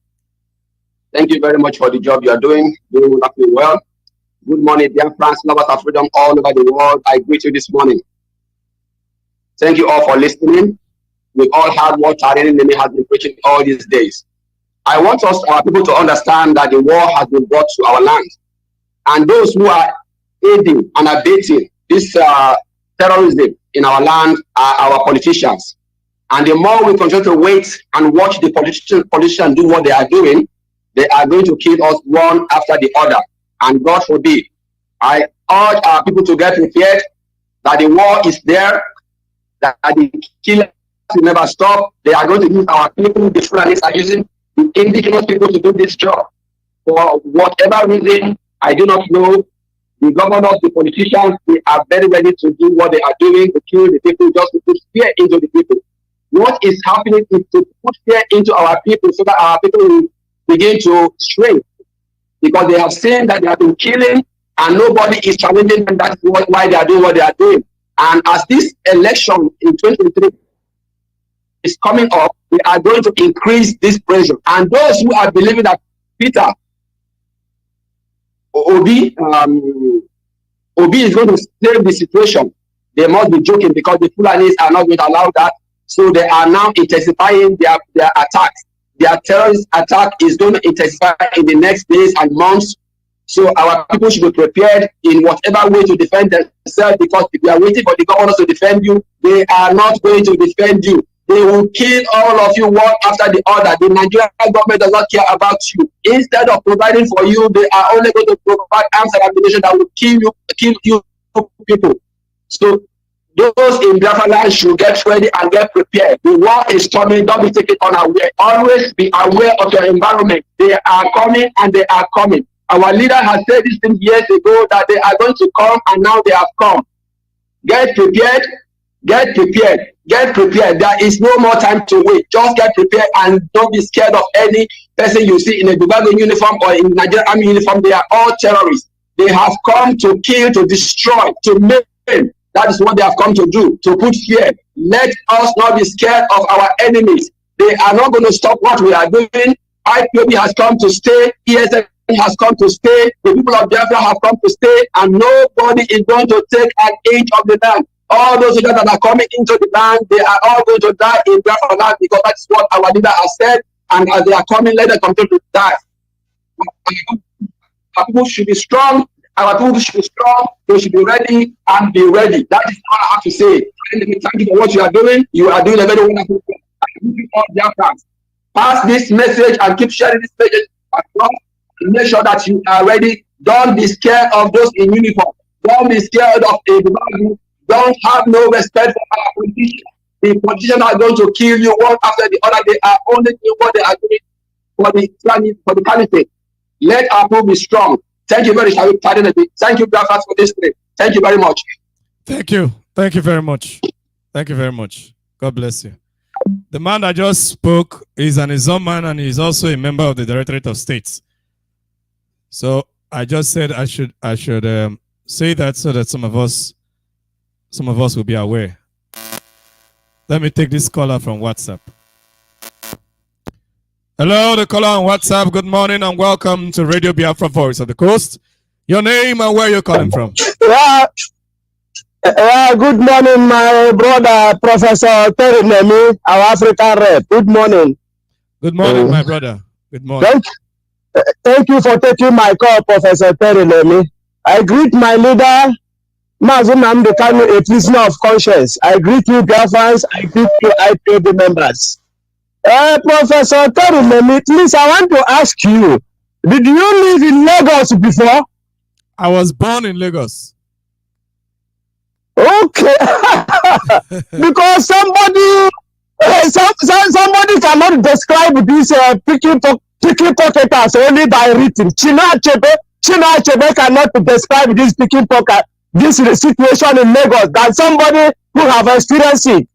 Thank you very much for the job you are doing wonderfully well. Good morning, dear friends, lovers of freedom all over the world. I greet you this morning. Thank you all for listening. We've all heard what Tarenemi has been preaching all these days. I want our people to understand that the war has been brought to our land. And those who are aiding and abating this terrorism in our land are our politicians. And the more we continue to wait and watch the politicians do what they are doing, they are going to kill us one after the other. And God forbid, I urge our people to get prepared that the war is there, that the killers will never stop. They are going to use our people, the Fulanis are using the indigenous people to do this job. For whatever reason, I do not know. The governors, the politicians, they are very ready to do what they are doing, to kill the people, just to put fear into the people. What is happening is to put fear into our people so that our people will begin to shrink, because they have seen that they have been killing and nobody is challenging them. That's why they are doing what they are doing. And as this election in 2023 is coming up, we are going to increase this pressure. And those who are believing that Peter Obi is going to save the situation, they must be joking, because the Fulanis are not going to allow that. So they are now intensifying their attacks. Their terrorist attack is going to intensify in the next days and months. So our people should be prepared in whatever way to defend themselves, because if you are waiting for the governors to defend you, they are not going to defend you. They will kill all of you one after the other. The Nigerian government does not care about you. Instead of providing for you, they are only going to provide arms and ammunition that will kill you people. So those in Biafra land should get ready and get prepared. The war is coming. Don't be taken unaware. Always be aware of your environment. They are coming and they are coming. Our leader has said this thing years ago that they are going to come, and now they have come. Get prepared. Get prepared. Get prepared. There is no more time to wait. Just get prepared and don't be scared of any person you see in a Dubai uniform or in Nigerian army uniform. They are all terrorists. They have come to kill, to destroy, to make. That is what they have come to do, to put fear. Let us not be scared of our enemies. They are not going to stop what we are doing. IPOB has come to stay. ESF has come to stay. The people of Biafra have come to stay, and nobody is going to take an inch of the land. All those soldiers that are coming into the land, they are all going to die in Biafra land, because that's what our leader has said. And as they are coming, let them continue to die. Our people should be strong. Our people should be strong. They should be ready and be ready. That is all I have to say. Thank you for what you are doing. You are doing a very wonderful thing. Pass this message and keep sharing this message across. Make sure that you are ready. Don't be scared of those in uniform. Don't be scared of everybody. Don't have no respect for our politicians. The politicians are going to kill you one after the other. They are only doing what they are doing for the candidate. Let our people be strong. Thank you very much. Thank you, brothers, for this day. Thank you very much. Thank you. Thank you very much. Thank you very much. God bless you. The man that just spoke is an Izon man, and he's also a member of the Directorate of States. So I just said I should say that so that some of us will be aware. Let me take this caller from WhatsApp. Hello, the caller on WhatsApp. Good morning and welcome to Radio Biafra Voice of the Coast. Your name and where you're calling from? Good morning, my brother, Professor Terry Nemi, our African rep. Good morning. Good morning, my brother. Good morning. Thank you for taking my call, Professor Terry Nemi. I greet my leader, Mazin Namdekanu, a prisoner of conscience. I greet you, Biafrans. I greet you, IPOB members. Professor Terry Nemi, please, I want to ask you, did you live in Lagos before? I was born in Lagos. Okay. Because somebody cannot describe this picking pocketers only by written. Chino Achebe cannot describe this picking pocket, this situation in Lagos, that somebody who have experienced it.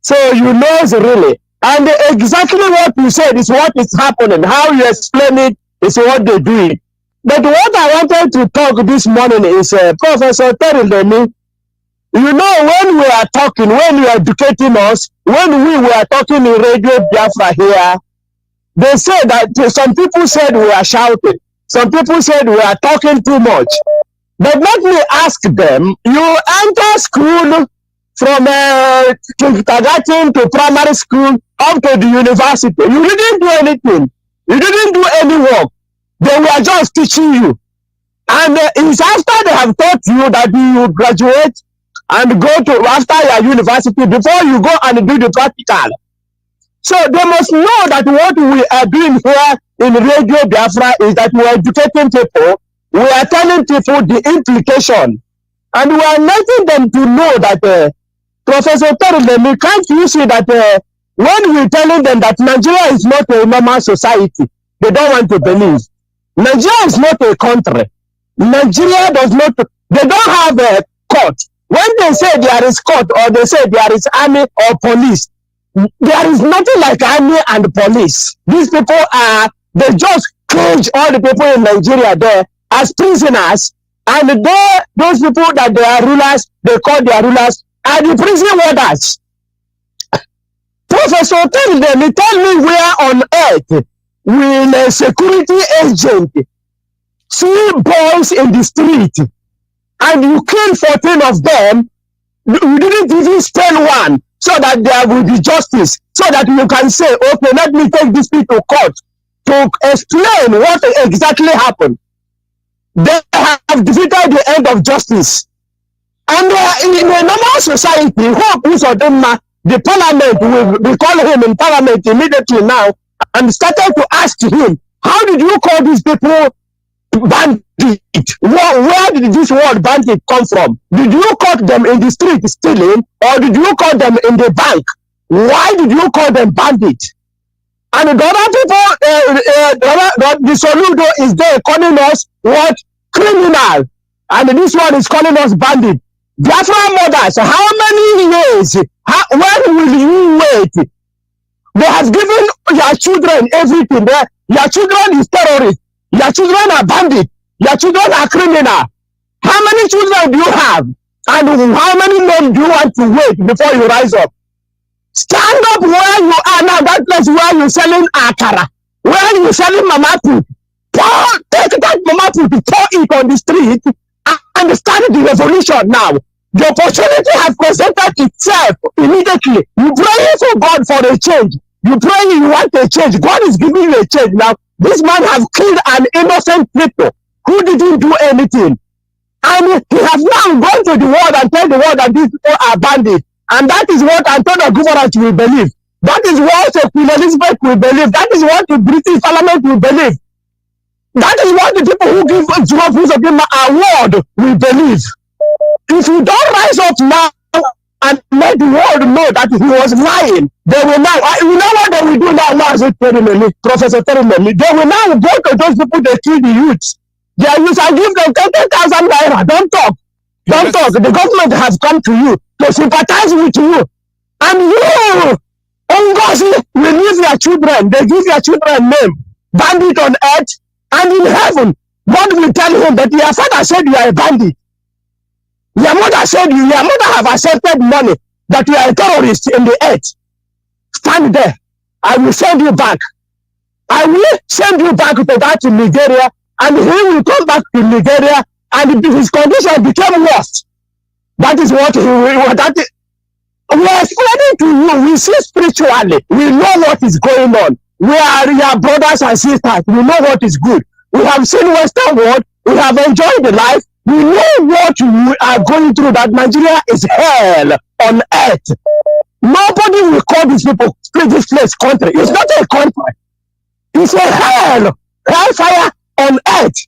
So you know really. And exactly what you said is what is happening. How you explain it is what they do it. But what I wanted to talk this morning is Professor Terry Nemi. You know, when we are talking, when you are educating us, when we were talking in Radio Biafra here, they said that some people said we are shouting. Some people said we are talking too much. But let me ask them, you enter school from kindergarten to primary school up to the university. You didn't do anything. You didn't do any work. They were just teaching you. And it's after they have taught you that you graduate and go to after your university before you go and do the practical. So they must know that what we are doing here in Radio Biafra is that we are educating people, we are telling people the implication, and we are letting them to know that Professor Terry, can't you see that when we're telling them that Nigeria is not a normal society, they don't want to believe. Nigeria is not a country. Nigeria does not, they don't have a court. When they say there is court or they say there is army or police, there is nothing like army and police. These people are, they just cage all the people in Nigeria there as prisoners, and those people that they are rulers, they call their rulers, are the prison warders. Professor, tell me where on earth will a security agent see boys in the street and you kill 14 of them, you didn't even spell one so that there will be justice, so that you can say, okay, let me take this people to court to explain what exactly happened. They have defeated the end of justice. And in a normal society, the parliament will call him in parliament immediately now and started to ask him, how did you call these people bandit? Where did this word bandit come from? Did you caught them in the street stealing, or did you caught them in the bank? Why did you call them bandit? And the other people, the Soludo is there calling us what? Criminal. And this one is calling us bandit. Biafra mothers, how many years? When will you wait? They have given your children everything. Your children is terrorists. Your children are bandits. Your children are criminal. How many children do you have? And how many men do you want to wait before you rise up? Stand up where you are now, that place where you're selling akara, where you're selling mama food. take that mama food, pour it on the street, and start the revolution now. The opportunity has presented itself immediately. You pray for God for a change. You pray you want a change. God is giving you a change now. This man has killed an innocent people who didn't do anything. And he has now gone to the world and tell the world that these people are bandits. And that is what Antonio Gubernator will believe. That is what Queen Elizabeth will believe. That is what the British Parliament will believe. That is what the people who give Joe Fusabima award will believe. If you don't rise up now and let the world know that he was lying, they will now, you know what they will do now, Professor Terimeli? They will now go to those people they kill the youths. They use and give them 30,000 naira. Don't talk. Don't talk. The government has come to you to sympathize with you. And you, Ngozi, will leave your children. They give your children name. Bandit on earth and in heaven. God will tell him that your father said you are a bandit. Your mother said your mother have accepted money that you are a terrorist in the earth. Stand there. I will send you back. I will send you back to that in Nigeria, and he will come back to Nigeria, and his condition became worse. That is what he will. We are spreading to you. We see spiritually. We know what is going on. We are your brothers and sisters. We know what is good. We have seen Western world. We have enjoyed the life. We know what we are going through, that Nigeria is hell on earth. Nobody will call these people, this place country. It's not a country. It's a hellfire on earth.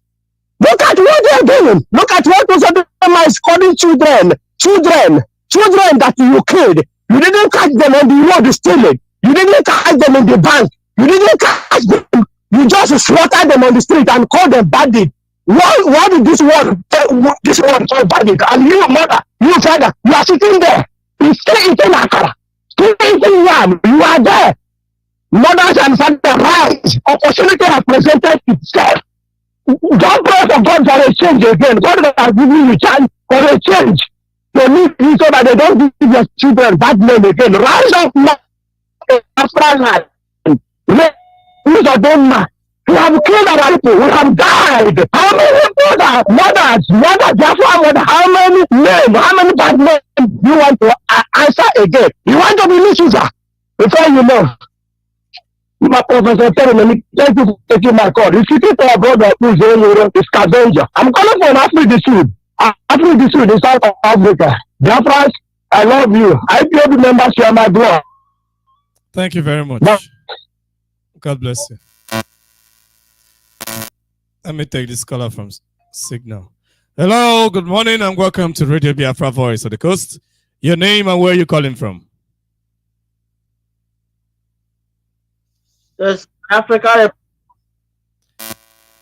Look at what they're doing. Look at what those other is calling children that you killed. You didn't catch them on the road stealing. You didn't catch them in the bank. You didn't catch them. You just slaughtered them on the street and called them bandits. Why did this one call bandit? And you, mother, you, father, you are sitting there. You still eating akara, still eating yam. You are there. Mothers and fathers rise. Opportunity has presented itself. Don't pray for God for a change again. God has given you a chance for a change. To leave you so that they don't give your children bad name again. Rise up now. Use your own. We have killed our people. We have died. How many mothers, how many men, how many bad men you want to answer again? You want to be Lucifer before you know. My professor telling me, thank you for taking my call. You see people abroad who's is scavenger. I'm calling from Africa Sud. Africa Sud in South Africa. Biafras, I love you. IPOB members share my blood. Thank you very much. God bless you. Let me take this caller from Signal. Hello, good morning, and welcome to Radio Biafra Voice of the Coast. Your name and where you're calling from? Yes, Africa.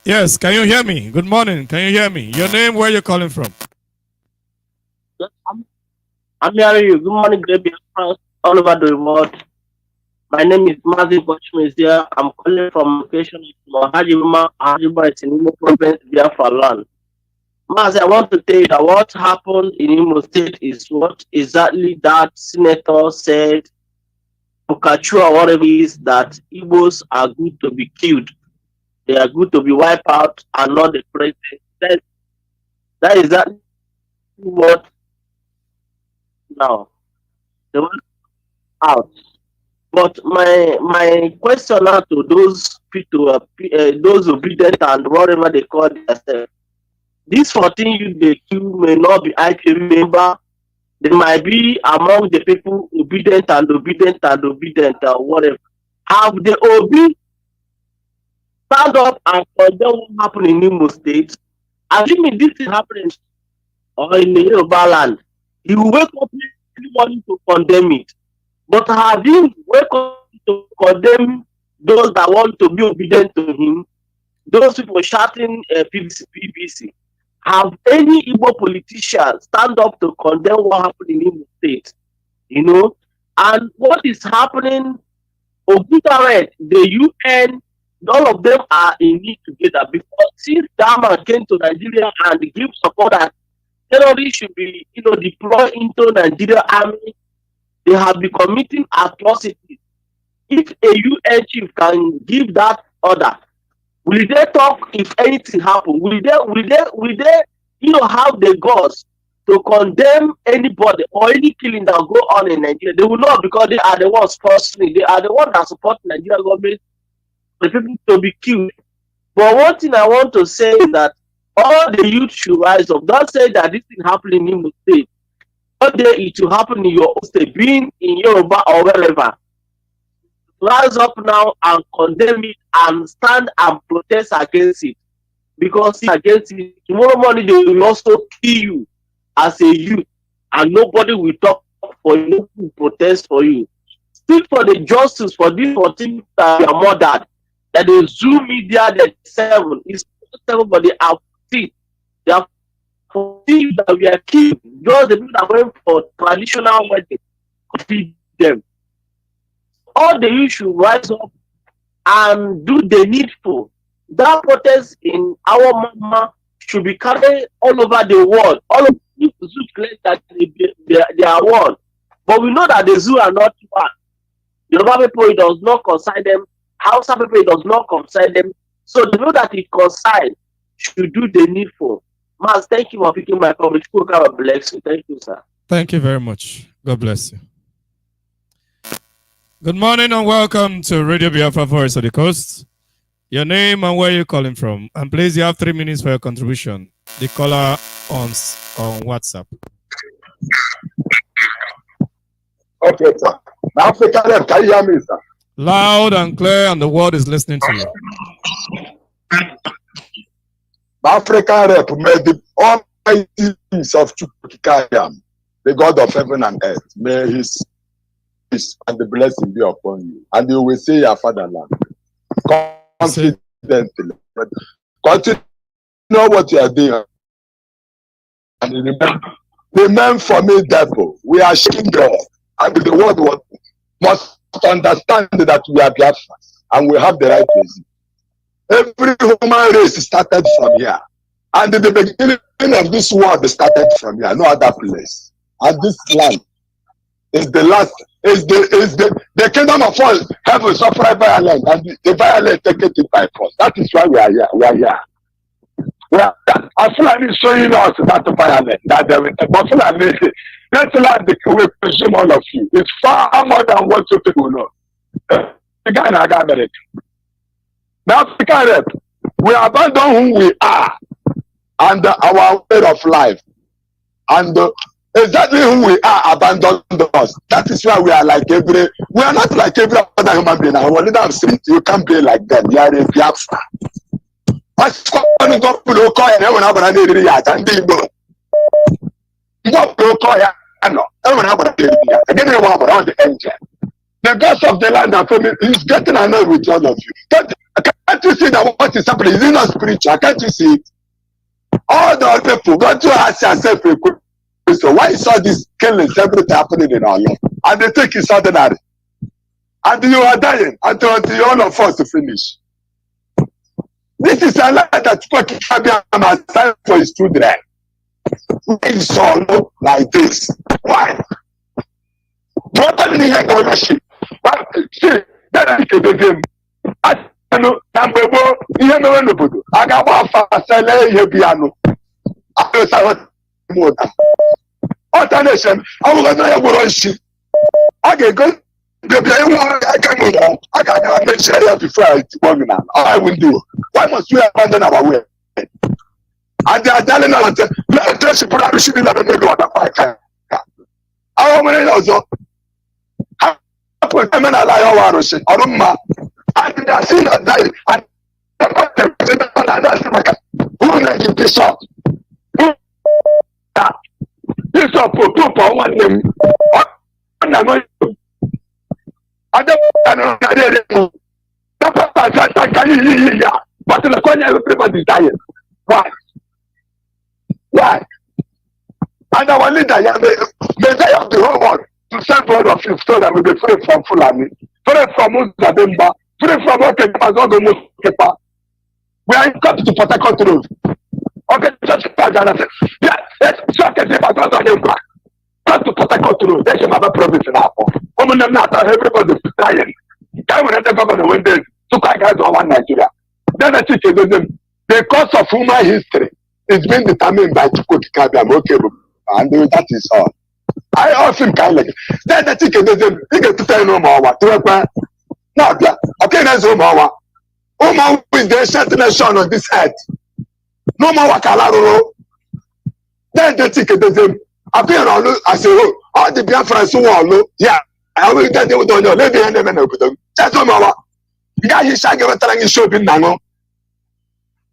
Yes, can you hear me? Good morning, can you hear me? Your name, where you're calling from? Yes, I'm hearing you. Good morning, great Biafra all over the world. My name is Mazi Bochum here. I'm calling from location of Hajima in Imo Province, Biafra land. Mazi, I want to tell you that what happened in Imo State is what exactly that senator said, Okachua, whatever it is, that Igbos are good to be killed. They are good to be wiped out and not the president. That is exactly what now. They went out. But my question now to those people, those obedient and whatever they call themselves, these 14 youth they kill may not be IPOB member. They might be among the people obedient or whatever. Have the OB stand up and condemn what happened in Imo State? Assuming this is happening or in the Yoruba land, he will wake up every morning to condemn it. But have you wake up to condemn those that want to be obedient to him? Those people shouting PBC. Have any Igbo politician stand up to condemn what happened in Imo State? You know, and what is happening? Ogutarek, the UN, all of them are in need together, because since Dama came to Nigeria and give support that terrorists should be, deployed into Nigeria army, they have been committing atrocities. If a UN chief can give that order, Will they talk if anything happen? Will they have the guts to condemn anybody or any killing that go on in Nigeria? They will not, because they are the ones forcing it. They are the ones that support Nigerian government, the people to be killed. But one thing I want to say is that all the youth should rise up. Don't say that this thing happening in Imo State. One day it will happen in your own state, being in Yoruba or wherever. Rise up now and condemn it and stand and protest against it. Because against it, tomorrow morning they will also kill you as a youth, and nobody will talk for you, nobody will protest for you. Speak for the justice for these 14 that are murdered. That the Zoom media, the 7 is 7, but they are 14. They are 14 that we are killed. Just the people that went for traditional wedding, feed them. All the youth should rise up and do the needful. That protest in our mama should be carried all over the world. All of the zoo claim that they are one. But we know that the zoo are not one. The Yoruba people, it does not concern them. Hausa people, it does not concern them. So the people that it concerns should do the needful. Mas, thank you for picking my coverage. God bless you. Thank you, sir. Thank you very much. God bless you. Good morning and welcome to Radio Biafra Voice of the Coast. Your name and where you're calling from. And please, you have 3 minutes for your contribution. The caller on WhatsApp. Okay, sir. Africa, can you hear me, sir? Loud and clear, and the world is listening to you. African rep, may the almighty peace of Chukikayam, the God of heaven and earth, may his peace and the blessing be upon you. And you will see your fatherland confidently. Continue what you are doing. And remember for me, devil, we are shaking God. And the world must understand that we are Biafrans and we have the right reason. Every human race started from here. And the beginning of this world started from here, no other place. And this land is the last, is the kingdom of all heaven suffer violence, and the violence taken it by force. That is why we are here. We are here. I feel like showing us that violence, that there is but that land will consume all of you. It's far more than what you people know. The guy in America. Now, African, we abandon who we are and our way of life. And exactly who we are abandoned us. That is why we are like we are not like every other human being. Our leader of street, you can't be like them. You are a Biafra. What's going on? The gods of the land are coming. He's getting annoyed with all of you. Can't you see that what is happening? Is it not spiritual? Can't you see it? All the people, God to ask yourself a question. Why is all this killing everything happening in our life? And they think it's ordinary. And you are dying until all of us to finish. This is a life that Fabian has signed for his children. Why is all like this? Why? Totally like ownership. See, that is the game. I know, Nambo, you know, nobody. I got one fast, I lay here piano. I know, I want alternation. I will not have shit. I can go. I can go down. I can make sure before I go now. I will do. Why must we abandon our way? And they are telling us that let's put our shit in the middle of the fight. How many also? I put them in a lie or shit. I don't know. And they are seeing that die. And who is Bishop? Bishop for one name. I don't know. But the corner everybody is dying. Why? Why? And our leader, the day of the whole world, to send blood of his so that we be free from Fulani, free from Uzabemba, free from Okepa. We are in come to Port Harcourt Road. Okay, just yeah, let's talk about Uzabemba. Come to Port Harcourt Road. There's another province in Apple. Everybody is dying. Time when the government went there, took our guys on one Nigeria. Then because of human history, it's been determined by Chukwukabiam. Okay, and that is all. I often kind like then the chicken doesn't get to tell no more what to no, okay, that's no more. Who is the ancient nation on this earth? No more Wakalaro. Then the chicken doesn't appear on I say, all the Biafrans who are low, yeah, I will tell you don't know, let me end them and open them. That's no more. The guy is shagging a telling you shopping now.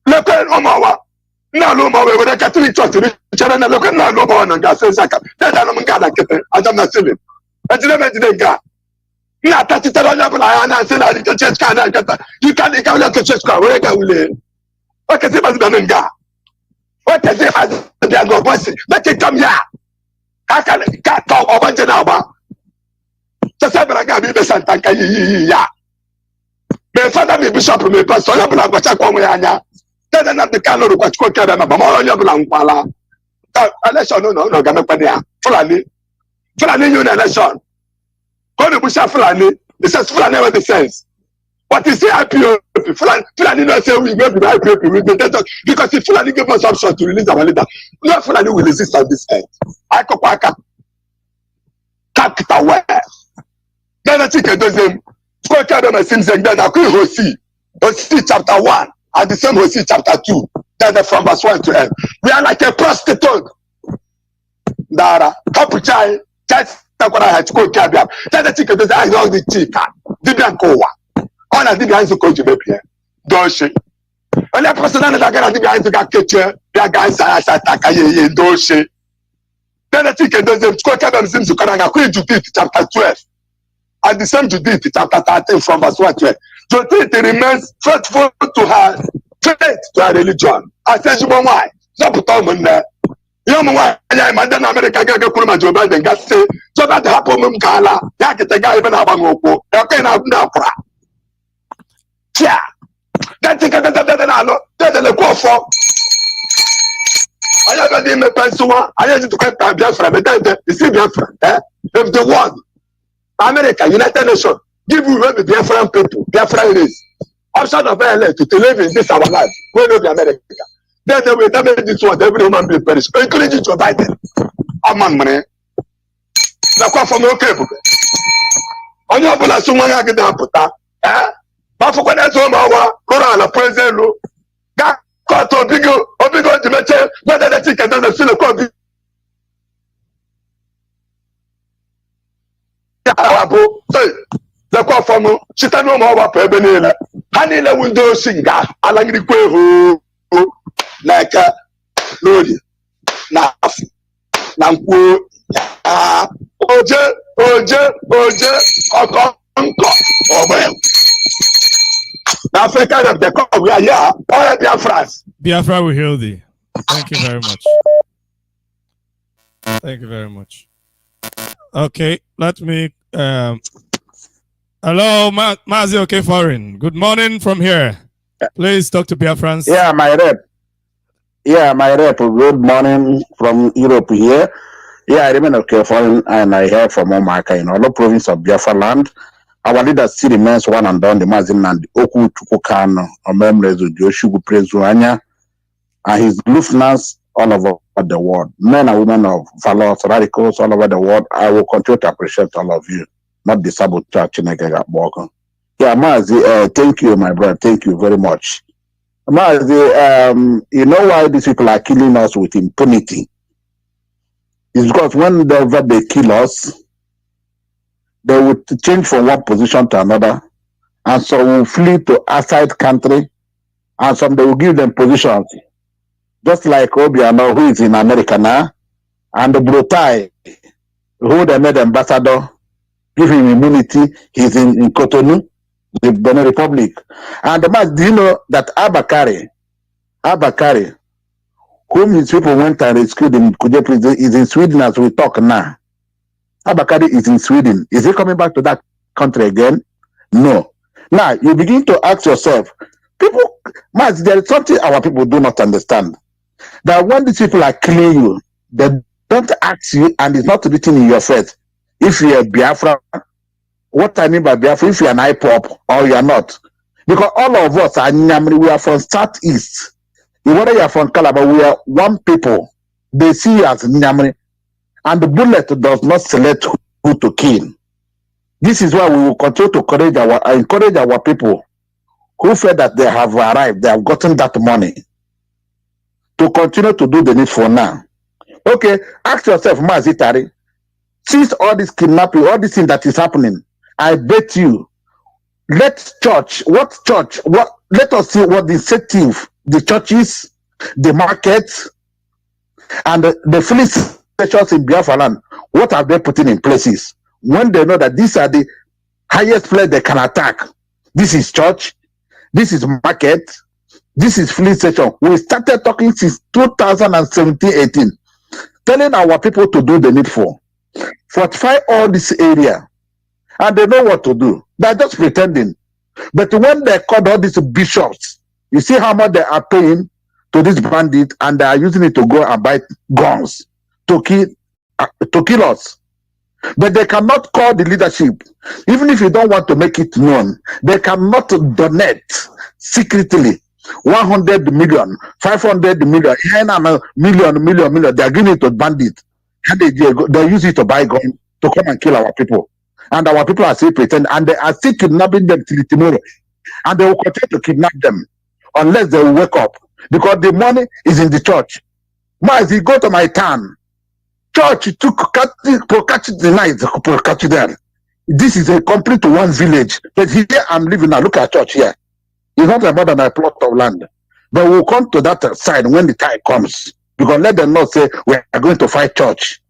Look at no more. No more with a Catholic church. Children look at no more and gas and Zaka. Then I'm going to get it. I'm not silly. But you never did a not that it's a level I said that the church can't get that. You can't let the church go. Where can we live? What can it done in God? What does it have to be a good person? Let it come here. I can cut off a bunch of number. The seven I got me the Santa Kaya. My father, my bishop, my pastor, I'm going to check on me. Then not the canoe of what's called Canada, but more on your Blampala. Election, no, Gamapadia. Fulani Union election. Go to Busha Fulani. It says Fulani never the sense. What is the IPO? Fulani not say we will be IPO, we will talk because if Fulani give us option to release our leader, no Fulani will resist on this end. I Kopaka capital where. Then I think it doesn't. Go tell them a Simpson, then I could Hosi chapter 1. At the same Hosea chapter 2, that's from verse 1 to end. We are like a prostitute. Dara, couple child, that's what I had to go to. That's the ticket that I know the chica. Dibian Kowa. On a Dibian to go to the Doshi. And that person that I got Dibian to get kitchen, their guys are attack a Doshi. Then the ticket doesn't go to them since you can agree to Judith chapter 12. At the same Judith chapter 13 from verse 1 to end. Judith remains faithful to her faith, to her religion. I said, you know why? So put on there. You know why? I am in America. Get Kurma Joe Biden. Got say, so that happen. Mukala. Yak the guy even have a moko. You can have napra. Yeah. That thing that the go for. I have a pencil. I have to cut Biafra. But then you see Biafra. If the world, America, United Nations. Give you the Biafran people, Biafran race, option of LA to live in this our life. We know the America. Then they will damage this one, every human being perish. Encourage Joe Biden. Among money. The call from okay. On your bola, someone I get down put that. But for when that's home, our Corona, President Lu, got caught to big to mention whether the ticket doesn't feel a copy. The call from Chitano Mawa Pebenilla, Hanila window singer, Alangri Quevo, like a Lodi, Nampu, Oje, Okonko, Africa of the call, we are here, all Biafra. Biafra will heal thee. Thank you very much. Thank you very much. Okay, let me. Hello, Mazi OK Foreign. Good morning from here. Please talk to Biafrans. Yeah, my rep. Good morning from Europe here. Yeah, I remain OK Foreign and I hear from Omaka in all the province of Biafra land. Our leader still remains one and done the Mazin and Oku Tukukano, or Memrezu Joshugu Prezuanya, and his lieutenants all over the world. Men and women of valor, radicals all over the world. I will continue to appreciate all of you. Not the sabotage Chineke Boko. Yeah, Mazi, thank you, my brother. Thank you very much. Mazi, you know why these people are killing us with impunity? It's because whenever they kill us, they will change from one position to another, and so will flee to outside country, and some they will give them positions, just like Obiano, who is in America now, and the Brutai, who they made ambassador. Give him immunity. He's in Cotonou, the Benin Republic. And the man, do you know that Abakari, whom his people went and rescued in Kuje prison, is in Sweden as we talk now. Abakari is in Sweden. Is he coming back to that country again? No. Now, you begin to ask yourself, people, there is something our people do not understand. That when these people are killing you, they don't ask you, and it's not written in your face. If you're a Biafra, what I mean by Biafra, if you're an IPOP or you're not, Because all of us are Nyamri, we are from Southeast. Whether you are from Calabar, we are one people. They see you as Nyamri. And the bullet does not select who to kill. This is why we will continue to encourage our people who feel that they have arrived, they have gotten that money, to continue to do the needful now. Okay, ask yourself, Mazitari, since all this kidnapping, all this thing that is happening, I bet you, let us see what the incentive, the churches, the markets, and the filling stations in Biafra land, what are they putting in places? When they know that these are the highest place they can attack. This is church, this is market, this is filling station. We started talking since 2017-18, telling our people to do the needful, fortify all this area, and they know what to do. They're just pretending. But when they called all these bishops, you see how much they are paying to this bandit, and they are using it to go and buy guns to kill us. But they cannot call the leadership. Even if you don't want to make it known, they cannot donate secretly 100 million, 500 million, million. They are giving it to bandits. And they use it to buy guns to come and kill our people. And our people are still pretending, and they are still kidnapping them till tomorrow. And they will continue to kidnap them unless they will wake up. Because the money is in the church. As you go to my town, church took catch the night to catch them. This is a complete one village. But here I'm living now. Look at church here. It's not more than a plot of land. But we'll come to that side when the time comes. Because let them not say we are going to fight church.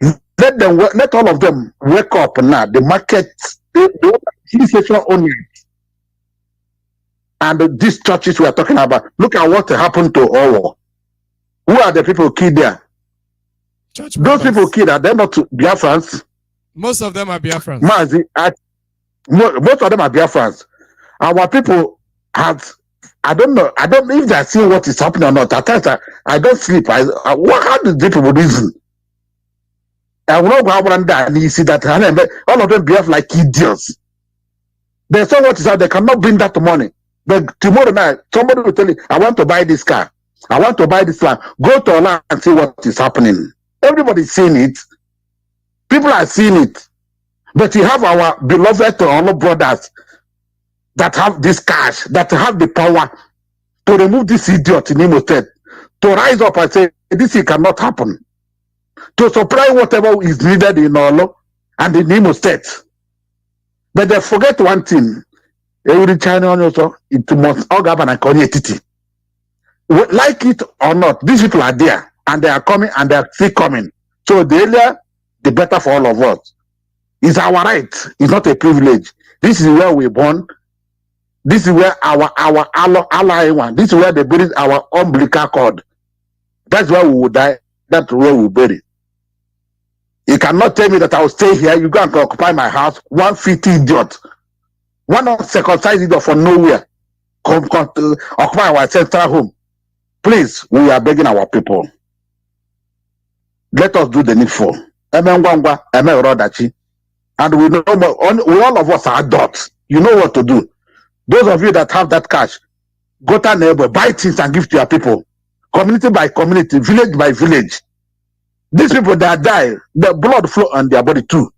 Let all of them wake up now. The market, the station only. And these churches we are talking about, look at what happened to Owo. Who are the people killed there? Church Those members. people killed, are they not Biafrans? Most of them are Biafrans. Most of them are Biafrans. Our people have, I don't know if they are seeing what is happening or not. At times I don't sleep. How do the people reason? I will not go around there and you see that all of them behave like idiots. They saw what is out, they cannot bring that money. But tomorrow night, somebody will tell you, I want to buy this car. I want to buy this land. Go to Allah and see what is happening. Everybody's seeing it. People are seeing it. But you have our beloved all brothers that have this cash, that have the power to remove this idiot in Imo State, to rise up and say, this thing cannot happen. To supply whatever is needed in Olo and in Imo State. But they forget one thing. Every China also, it must all have an identity. Like it or not, these people are there and they are coming and they are still coming. So the earlier, the better for all of us. It's our right. It's not a privilege. This is where we're born. This is where our ally one. This is where they buried our umbilical cord. That's where we will die. That's where we will bury. You cannot tell me that I will stay here. You go and occupy my house. 150 idiot. One uncircumcised idiot from nowhere. Come to occupy our central home. Please, we are begging our people. Let us do the needful. And we know we all of us are adults. You know what to do. Those of you that have that cash, go to neighbor, buy things and give to your people. Community by community, village by village. These people that die, the blood flow on their body too.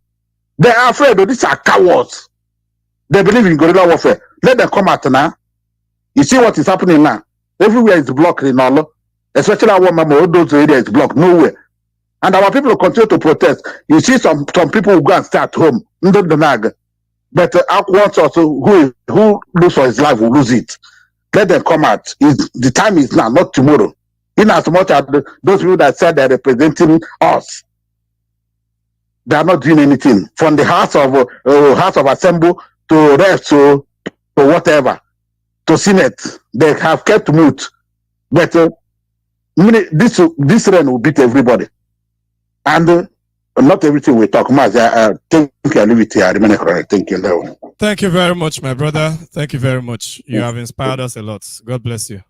They are afraid of these are cowards. They believe in guerrilla warfare. Let them come out now. You see what is happening now. Everywhere is blocked in all, especially our mama, those areas is blocked, nowhere. And our people will continue to protest. You see some people who go and stay at home. But once also who lose for his life will lose it. Let them come out. The time is now, not tomorrow. In as much as those people that said they're representing us, they are not doing anything. From the House of Assembly to reps to whatever, to Senate, they have kept mute. But this reign will beat everybody. And not everything we talk much. Thank you, I leave it here. I remain correct. Thank you. Thank you very much, my brother. Thank you very much. You have inspired us a lot. God bless you.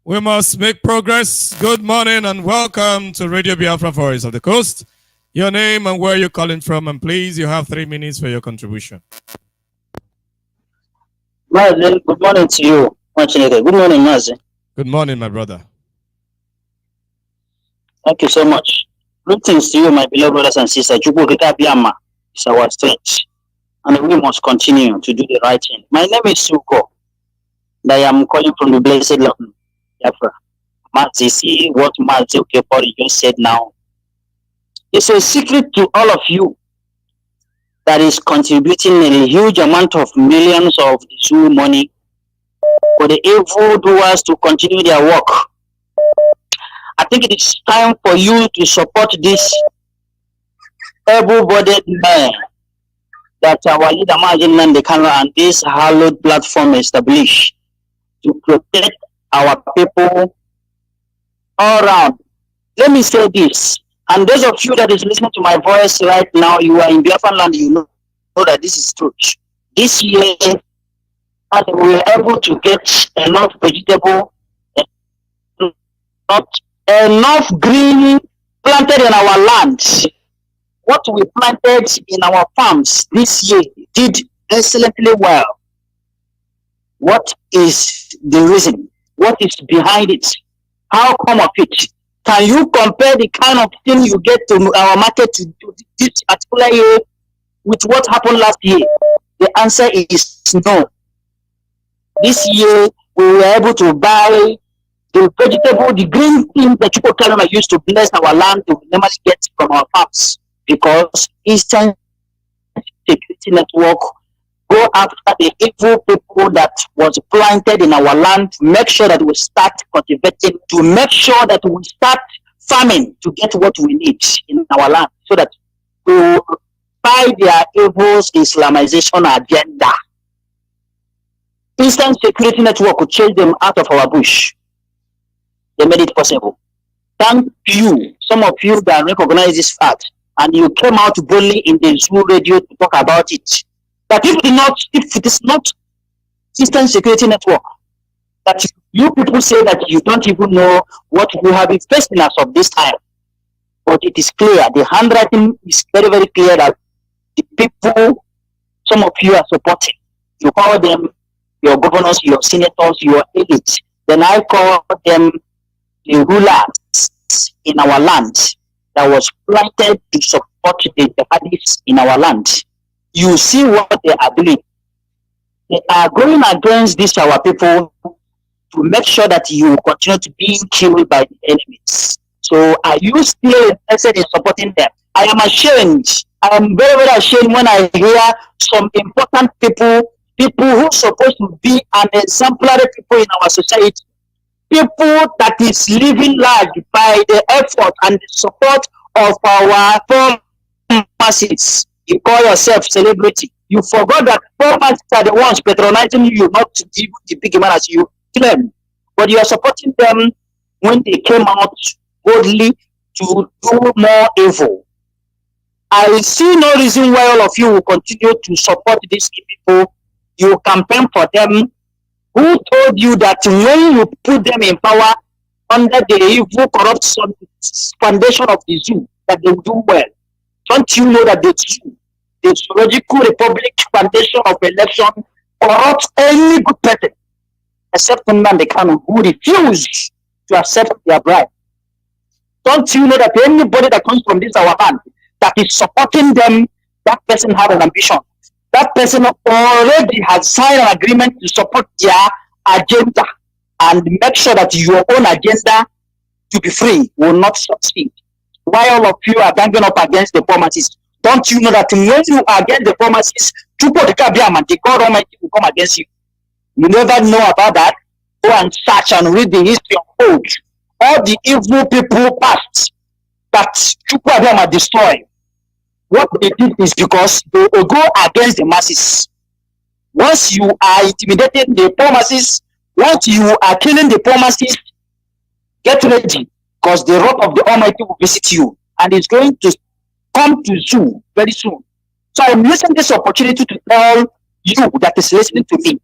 We must make progress. Good morning and welcome to Radio Biafra Voice of the Coast. Your name and where you're calling from, and please, you have 3 minutes for your contribution. Mazi, good morning to you. Good morning, Mazi. Good morning, my brother. Thank you so much. Greetings to you, my beloved brothers and sisters. Jubu Biyama is our strength, and we must continue to do the right thing. My name is Suko, and I am calling from the blessed land, Biafra. Mazi, see what Mazi Okepori just said now. It's a secret to all of you that is contributing a huge amount of millions of the Zoo money for the evil doers to continue their work. I think it is time for you to support this able-bodied man that our leader Martin Nandekano and this hallowed platform established to protect our people all around. Let me say this, and those of you that is listening to my voice right now, you are in Biafran land, you know that this is truth. This year, we were able to get enough vegetable, not enough green planted in our land. What we planted in our farms this year did excellently well. What is the reason? What is behind it? How come of it? Can you compare the kind of thing you get to our market to this particular year with what happened last year? The answer is no. This year, we were able to buy the vegetable, the green things that people used to bless our land to normally get from our farms, because Eastern Security Network go after the evil people that was planted in our land to make sure that we start cultivating, to make sure that we start farming to get what we need in our land, so that we will buy their evil Islamization agenda. Eastern Security Network could chase them out of our bush. They made it possible. Thank you, some of you that recognize this fact, and you came out boldly in the Zoo radio to talk about it. But if it is not Eastern Security Network, that you people say that you don't even know what we have been facing as of this time. But it is clear, the handwriting is very, very clear that the people, some of you are supporting. You call them your governors, your senators, your elites. Then I call them the rulers in our land that was planted to support the jihadists in our land. You see what they are doing. They are going against this our people to make sure that you continue to be killed by the enemies. So are you still interested in supporting them? I am ashamed. I am very, very ashamed when I hear some important people who are supposed to be an exemplary people in our society, people that is living large by the effort and the support of our poor masses. You call yourself celebrity. You forgot that poor masses are the ones patronizing you, not even the big man as you claim. But you are supporting them when they came out boldly to do more evil. I see no reason why all of you will continue to support these people. You campaign for them. Who told you that when you put them in power under the evil, corrupt foundation of the Zoo, that they will do well? Don't you know that the Zoo, the Zoological Republic Foundation of Election, corrupts any good person except Nnamdi Kanu, who refused to accept their bribe? Don't you know that anybody that comes from this our land that is supporting them, that person has an ambition? That person already has signed an agreement to support their agenda and make sure that your own agenda to be free will not succeed. Why all of you are ganging up against the poor masses? Don't you know that when you are against the poor masses, the God Almighty will come against you? You never know about that? Go and search and read the history of old. All the evil people past that Chukwuabiyama destroyed. What they did is because they will go against the masses. Once you are intimidating the poor masses, once you are killing the poor masses, get ready, because the wrath of the Almighty will visit you, and it's going to come to you very soon. So I'm using this opportunity to tell you that is listening to me,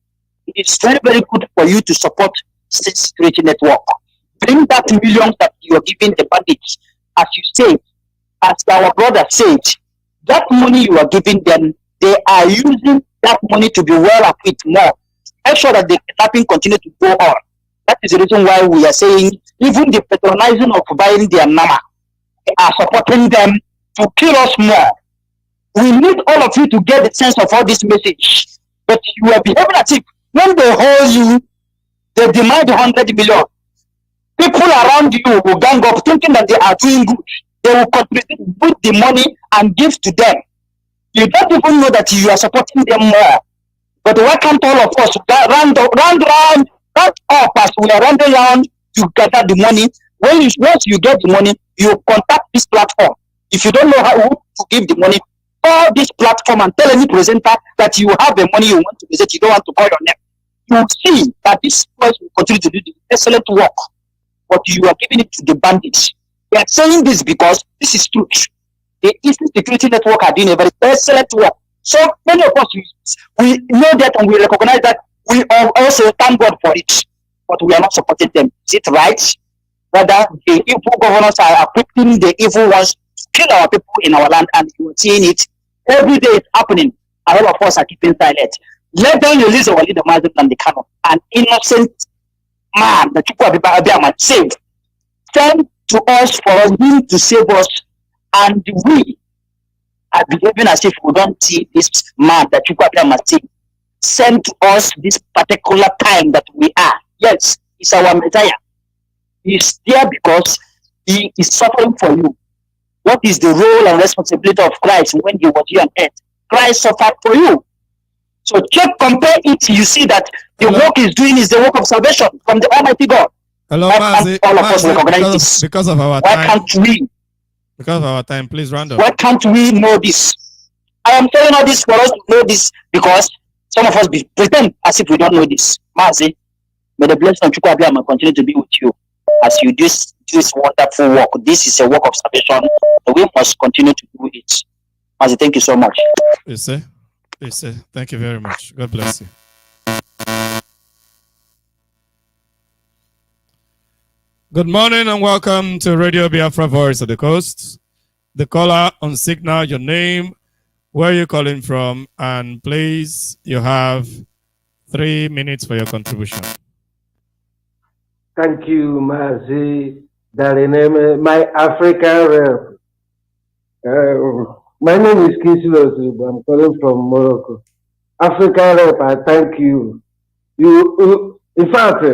it is very, very good for you to support State Security Network. Bring that millions that you are giving the bandits, as you say, as our brother said. That money you are giving them, they are using that money to be well equipped more. make sure that the kidnapping continue to go on. That is the reason why we are saying even the patronizing of buying their nama are supporting them to kill us more. We need all of you to get the sense of all this message. But you are behaving as if when they hold you, they demand 100 million. People around you will gang up thinking that they are doing good. They will contribute, put the money and give to them. You don't even know that you are supporting them more. But why can't all of us round up as we are running around to gather the money? Once you get the money, you contact this platform. If you don't know how to give the money, call this platform and tell any presenter that you have the money you want to present, you don't want to call your name. You will see that this person will continue to do the excellent work, but you are giving it to the bandits. We are saying this because this is truth. The Eastern Security Network are doing a very excellent work. So many of us, we know that and we recognize that. We also thank God for it, but we are not supporting them. Is it right? Rather, the evil governors are equipping the evil ones to kill our people in our land, and you are seeing it every day. It's happening. All of us are keeping silent. Let them release our leader, Mazin and the Kano, an innocent man that you saved. Send to us for him to save us, and we are behaving as if we don't see this man that you must save. Send to us this particular time that we are. Yes, it's our Messiah. He's there because he is suffering for you. What is the role and responsibility of Christ when he was here on earth? Christ suffered for you. So compare it, you see that the work he's doing is the work of salvation from the Almighty God. Hello, Mazi, all of us recognize this. Because of our Why time. Can't we? Because of our time, please round up. Why can't we know this? I am telling all this for us to know this because some of us pretend as if we don't know this. Mazi, may the blessing of Chukwabiyama continue to be with you as you do this wonderful work. This is a work of salvation. We must continue to do it. Mazi, thank you so much. Yes, sir. Yes, sir. Thank you very much. God bless you. Good morning and welcome to Radio Biafra Voice of the Coast. The caller on signal, your name, where you're calling from, and please, you have 3 minutes for your contribution. Thank you, Mazi. My African rep. My name is Kisilos. I'm calling from Morocco. African rep, I thank you. In fact,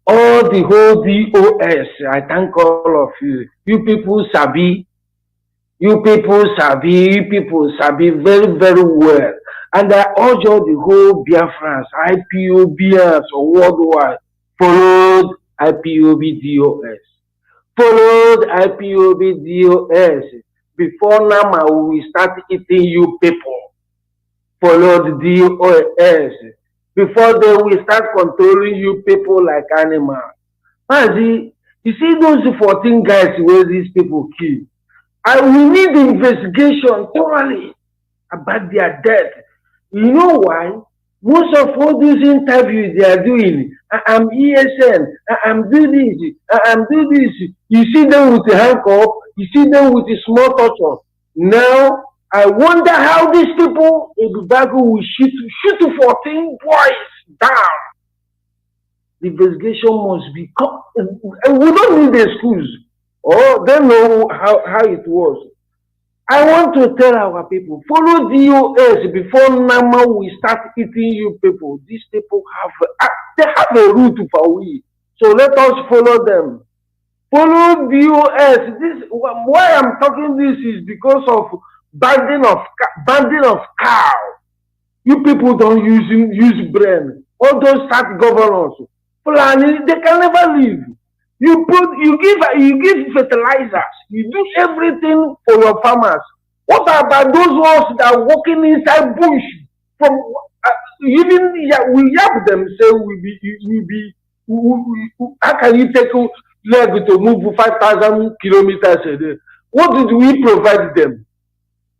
all the whole DOS, I thank all of you. You people sabi very, very well. And I urge all the whole Biafrans, IPOBians or worldwide, followed IPOB DOS. Followed IPOB DOS. Before now, we will start eating you people. Followed DOS. Before then, we start controlling you people like animals. Mazi, you see those 14 guys where these people kill. We need investigation thoroughly about their death. You know why? Most of all these interviews they are doing, I'm ESN, I'm doing this, I'm doing this. You see them with the handcuff, you see them with the small torture. Now, I wonder how these people in Bubago will shoot 14 boys down. The investigation must be we don't need the schools. Oh, they know how it was. I want to tell our people, follow DOS before Nama we start eating you people. These people have a route for we. So let us follow them. Follow DOS. Why I'm talking this is because of banding of cow. You people don't use brain. All those start governors, planning, they can never live. You give fertilizers. You do everything for your farmers. What about those ones that are working inside bush? From even we have them say how can you take a leg to move 5,000 kilometers a day? What did we provide them?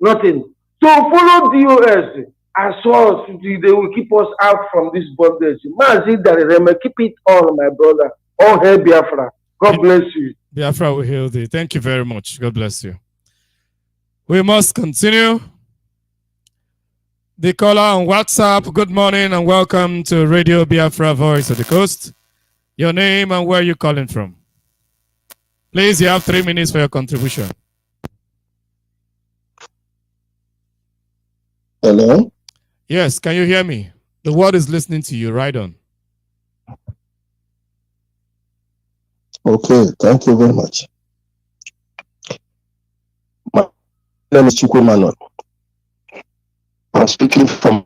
Nothing. So follow DOS as well. They will keep us out from this bondage. Keep it on, my brother. All hail Biafra. God bless you. Biafra will heal thee. Thank you very much. God bless you. We must continue. The caller on WhatsApp, good morning and welcome to Radio Biafra Voice of the Coast. Your name and where you're calling from. Please, you have 3 minutes for your contribution. Hello? Yes, can you hear me? The world is listening to you. Right on. Okay, thank you very much. My name is Chukwemano. I'm speaking from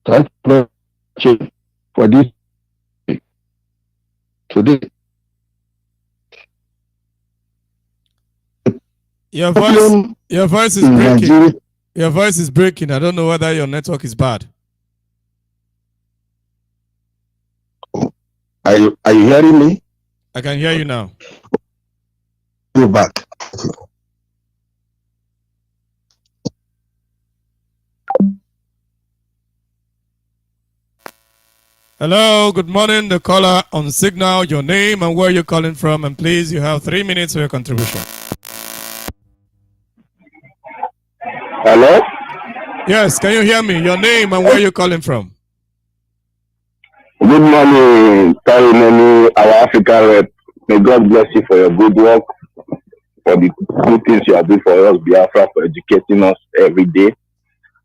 thank you very much for this today. Your voice is breaking. Your voice is breaking. I don't know whether your network is bad. Are you hearing me? I can hear you now. Go back. Hello, good morning. The caller on signal, your name and where you're calling from, and please, you have 3 minutes for your contribution. Hello? Yes, can you hear me? Your name and where you're calling from. Good morning, Tarimoni, our African rep. May God bless you for your good work, for the good things you are doing for us, Biafra, for educating us every day.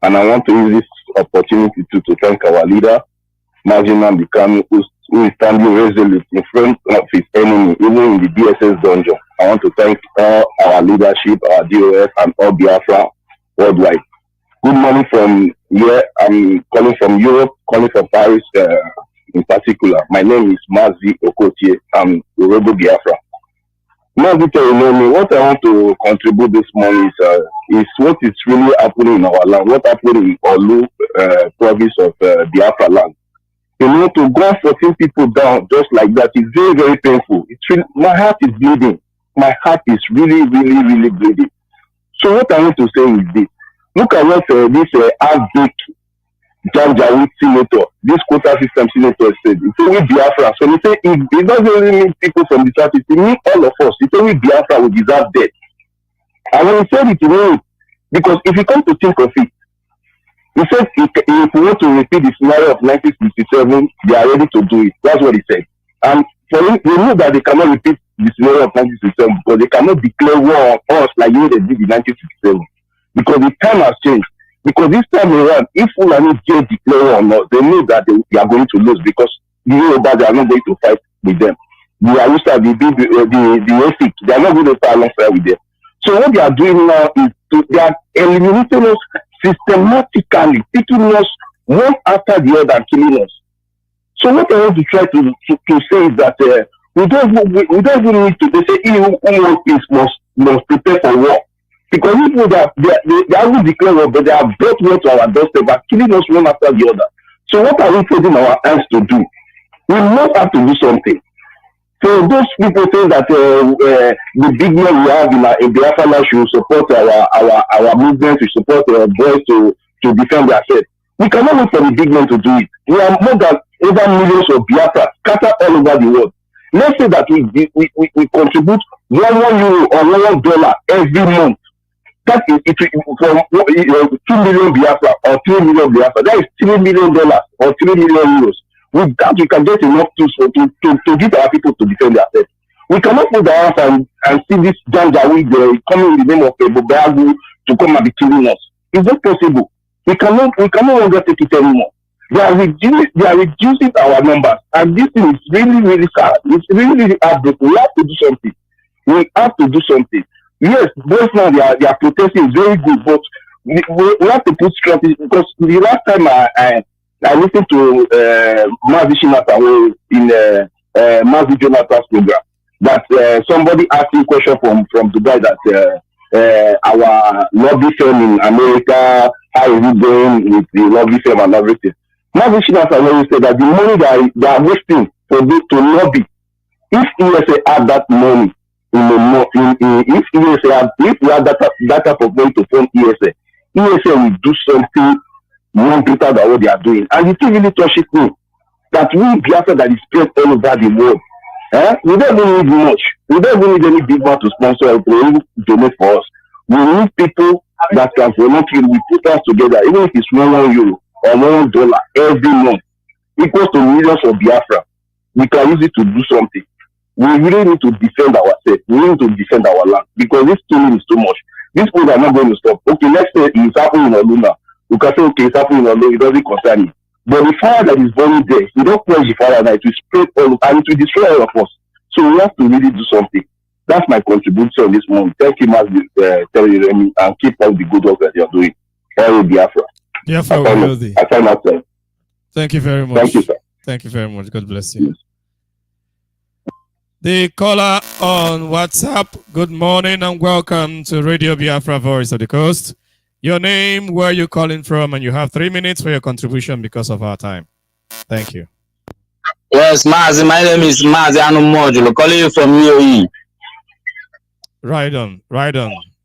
And I want to use this opportunity to thank our leader, Marginal Bikami, who is standing resolute in front of his enemy, even in the DSS dungeon. I want to thank all our leadership, our DOS, and all Biafra worldwide. Good morning from here. I'm calling from Europe, calling from Paris in particular. My name is Mazi Okotie. I'm Urobo Biafra. Mazi, what I want to contribute this morning is what is really happening in our land, what happened in Olu province of Biafra land. You know, to gun 14 people down just like that is very, very painful. It's really, my heart is bleeding. My heart is really, really, really bleeding. So what I want to say is this. Look at what this half-baked Janjaweed senator, this quota system senator said. It's only Biafra. So he said it doesn't really mean people from the south, it means all of us. It's only Biafra will deserve death. And when he said it, because if you come to think of it, he said if we want to repeat the scenario of 1967, they are ready to do it. That's what he said. And for him, we know that they cannot repeat the scenario of 1967 because they cannot declare war on us like they did in 1967. Because the time has changed. Because this time around, if Fulani just declare war on us, they know that they are going to lose because the Yoruba, they are not going to fight with them. The Hausa, the Efik, they are not going to fight alongside with them. So what they are doing now is they are eliminating us systematically, taking us one after the other and killing us. So what I want to try to say is that we don't even need to. They say he who wants peace must prepare for war. Because people that they haven't declared war, but they have brought war to our doorstep and killing us one after the other. So what are we putting our hands to do? We must have to do something. So those people say that the big men we have in Biafra land should support our movement, should support our boys to defend themselves. We cannot look for the big men to do it. We are more than over millions of Biafra scattered all over the world. Let's say that we contribute €1 or $1 every month. That is from 2 million Biafra or 3 million Biafra. That is $3 million or 3 million euros. With that, we can get enough tools to give our people to defend themselves. We cannot put our hands and see this Janjaweed coming in the name of Bobagu to come and be killing us. It's not possible. We cannot longer take it anymore. They are reducing our numbers, and this thing is really, really sad. It's really, really heartbreaking. We have to do something. We have to do something. Yes, both now they are protesting is very good, but we have to put strategy because the last time I listened to Mazi Shinata in Mazi Jonathan's program that somebody asked a question from Dubai that our lobby firm in America, how is it going with the lobby firm and everything. Mazi Shinata always said that the money they are wasting to lobby, if USA had that money, if we have data for money to fund ESA will do something more greater than what they are doing. And the thing really touches me that we Biafra that is spread all over the world. We don't even need much. We don't even need any big man to sponsor or to donate for us. We need people that can voluntarily we put us together, even if it's €1 or $1 every month, equals to millions of Biafra. We can use it to do something. We really need to defend ourselves. We need to defend our land because this killing is too much. These people are not going to stop. Okay, let's say it's happening in Oluna. You can say, okay, it's happening in Oluna. It doesn't concern me. But the fire that is burning there, you don't quench the fire, and it will spread all and it will destroy all of us. So we have to really do something. That's my contribution this morning. Thank you, Mas, Remy, and keep up the good work that you're doing. All Biafra. Biafra will be. I find myself. Thank you very much. Thank you, sir. Thank you very much. God bless you. The caller on WhatsApp, good morning and welcome to Radio Biafra Voice of the Coast. Your name, where you calling from, and you have 3 minutes for your contribution because of our time. Thank you. Yes, Mazi, my name is Mazi Anumodulo, calling you from UAE. Right on,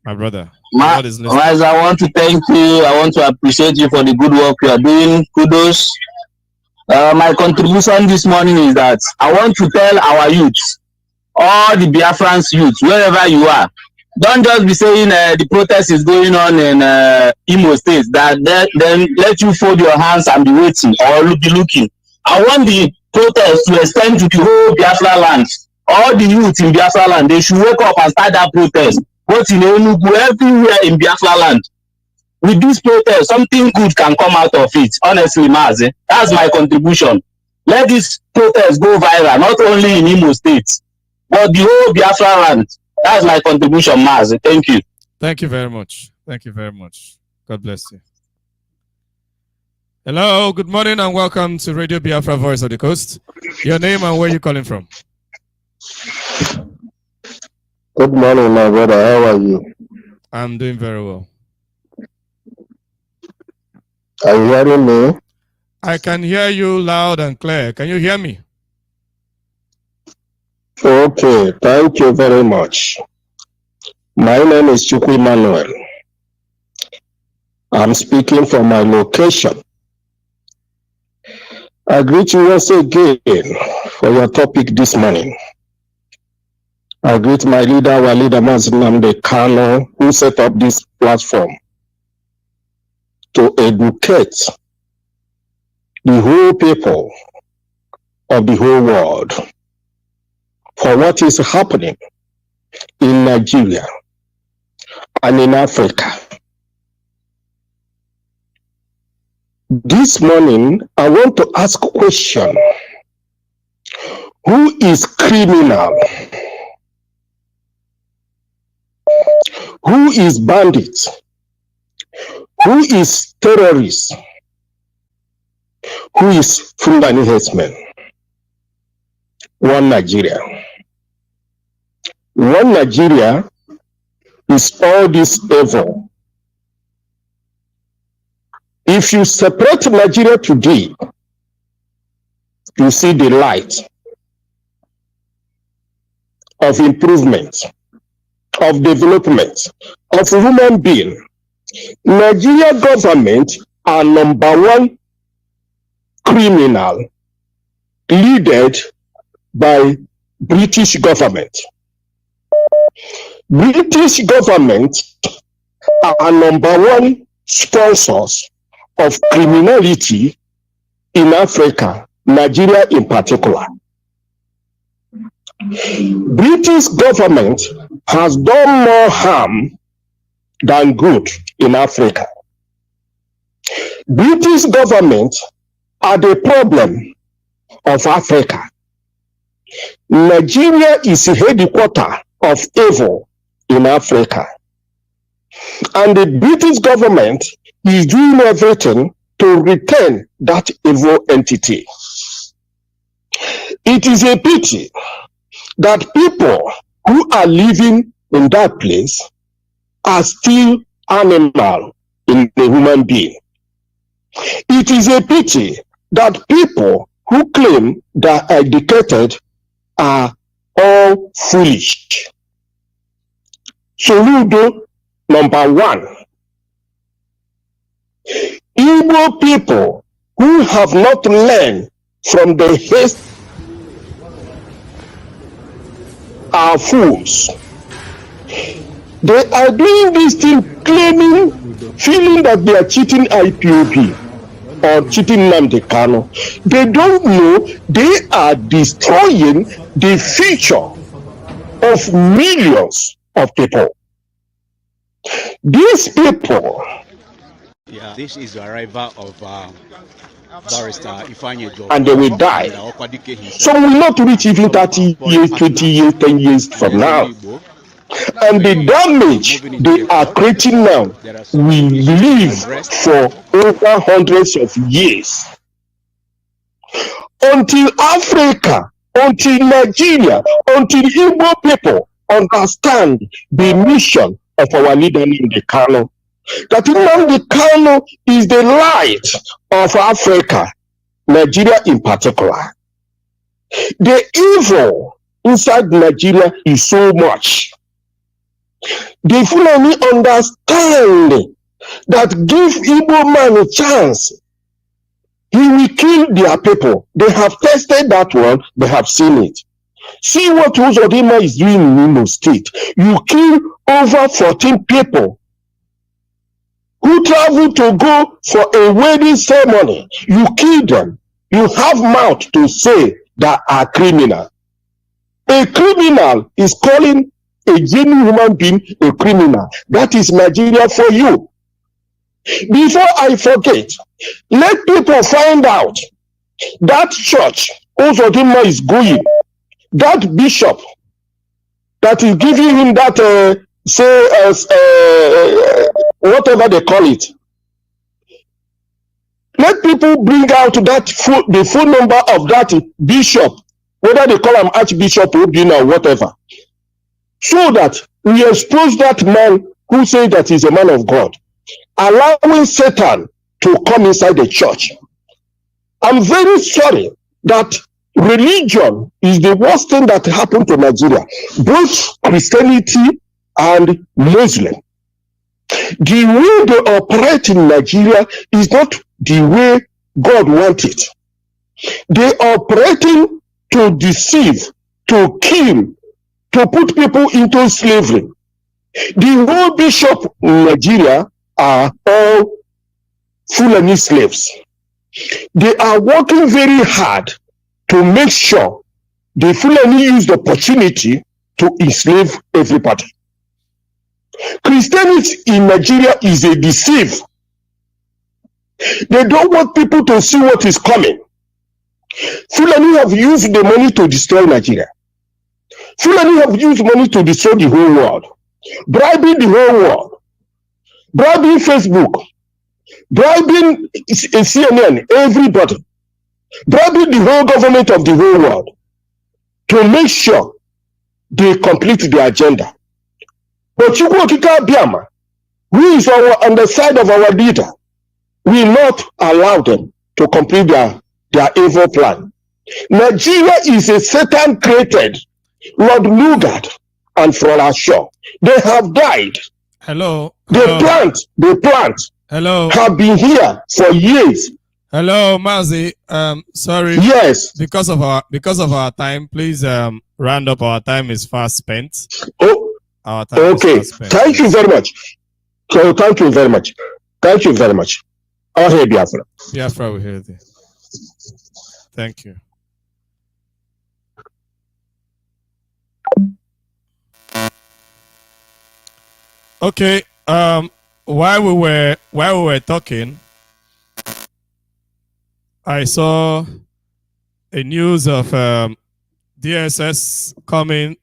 my brother. Mazi, I want to thank you. I want to appreciate you for the good work you are doing. Kudos. My contribution this morning is that I want to tell our youths, all the Biafrans youths, wherever you are, don't just be saying the protest is going on in Imo State, then let you fold your hands and be waiting or be looking. I want the protest to extend to the whole Biafra land. All the youths in Biafra land, they should wake up and start that protest. Both in Enugu, everywhere in Biafra land. With this protest, something good can come out of it. Honestly, Mazi, that's my contribution. Let this protest go viral, not only in Imo State, but the whole Biafra land. That's my contribution, Mazi. Thank you. Thank you very much. Thank you very much. God bless you. Hello, good morning and welcome to Radio Biafra Voice of the Coast. Your name and where you calling from? Good morning, my brother. How are you? I'm doing very well. Are you hearing me? I can hear you loud and clear. Can you hear me? Okay, thank you very much. My name is Chukwu Emmanuel. I'm speaking from my location. I greet you once again for your topic this morning. I greet my leader, our leader, Nnamdi Kanu, who set up this platform to educate the whole people of the whole world for what is happening in Nigeria and in Africa. This morning, I want to ask a question. Who is criminal? Who is bandit? Who is terrorist? Who is Fulani herdsman? One Nigeria. One Nigeria is all this evil. If you separate Nigeria today, you see the light of improvement, of development, of human being. Nigeria government are number one criminal, led by British government. British government are number one sponsors of criminality in Africa, Nigeria in particular. British government has done more harm than good in Africa. British government are the problem of Africa. Nigeria is the headquarters of evil in Africa. And the British government is doing everything to retain that evil entity. It is a pity that people who are living in that place are still animal in the human being. It is a pity that people who claim they are educated are all foolish. Soludo number one. Igbo people who have not learned from the haste are fools. They are doing this thing claiming, feeling that they are cheating IPOP or cheating Nnamdi Kanu. They don't know they are destroying the future of millions of people. These people. Yeah, this is the arrival of Barrister Ifeanyi Job, And they will die. and Okwadike himself. Some will not reach even 30 years, 20 years, 10 years from now. And the damage they are creating now will live for over hundreds of years. Until Africa, until Nigeria, until Igbo people understand the mission of our leader Nnamdi Kanu, that Nnamdi Kanu is the light of Africa, Nigeria in particular. The evil inside Nigeria is so much. The Fulani understand that give Igbo man a chance, he will kill their people. They have tested that one, they have seen it. See what Uzodinma is doing in Imo State. You kill over 14 people who travel to go for a wedding ceremony. You kill them. You have mouth to say that are criminal. A criminal is calling a genuine human being a criminal. That is Nigeria for you. Before I forget, let people find out that church Uzodinma is going, that bishop that is giving him that whatever they call it. Let people bring out that the phone number of that bishop, whether they call him Archbishop or whatever, so that we expose that man who says that he's a man of God, allowing Satan to come inside the church. I'm very sorry that religion is the worst thing that happened to Nigeria, both Christianity and Muslim. The way they operate in Nigeria is not the way God wanted. They are operating to deceive, to kill, to put people into slavery. The whole bishop in Nigeria are all Fulani slaves. They are working very hard to make sure the Fulani use the opportunity to enslave everybody. Christianity in Nigeria is a deceive. They don't want people to see what is coming. Fulani have used the money to destroy Nigeria. Fulani have used money to destroy the whole world, bribing the whole world, bribing Facebook, bribing CNN, everybody, bribing the whole government of the whole world to make sure they complete the agenda. But Chukwokika Biama, who is on the side of our leader, will not allow them to complete their evil plan. Nigeria is a Satan created. Lord Lugard and Flora Shaw, they have died. Hello. The plant Hello. have been here for years. Hello, Mazi. Sorry. Yes. Because of our time, please round up. Our time is fast spent. Oh, our time okay. Is fast spent. Thank you very much. So thank you very much. Thank you very much. I'll hear Biafra. Biafra will hear this. Thank you. Okay. While we were talking, I saw a news of DSS coming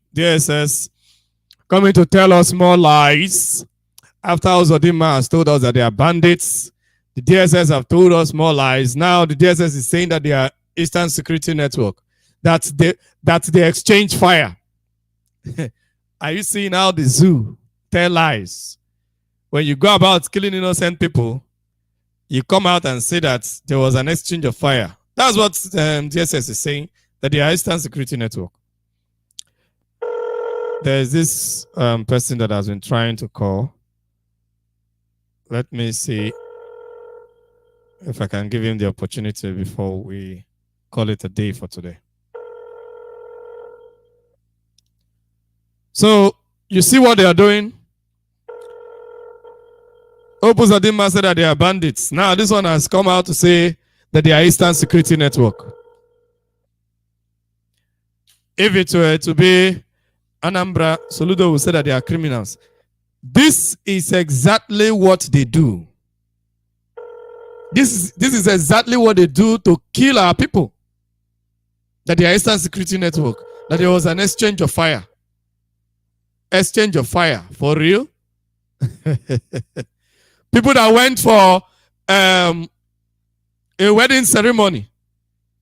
to tell us more lies. After Uzodinma has told us that they are bandits, the DSS have told us more lies. Now the DSS is saying that they are Eastern Security Network. That's the exchange fire. Are you seeing how the zoo tell lies? When you go about killing innocent people, you come out and say that there was an exchange of fire. That's what DSS is saying, that they are Eastern Security Network. There's this person that has been trying to call. Let me see if I can give him the opportunity before we call it a day for today. So you see what they are doing? Opus said that they are bandits. Now this one has come out to say that they are Eastern Security Network. If it were to be Anambra, Soludo will say that they are criminals. This is exactly what they do. This is exactly what they do to kill our people. That they are Eastern Security Network. That there was an exchange of fire. Exchange of fire. For real? People that went for a wedding ceremony.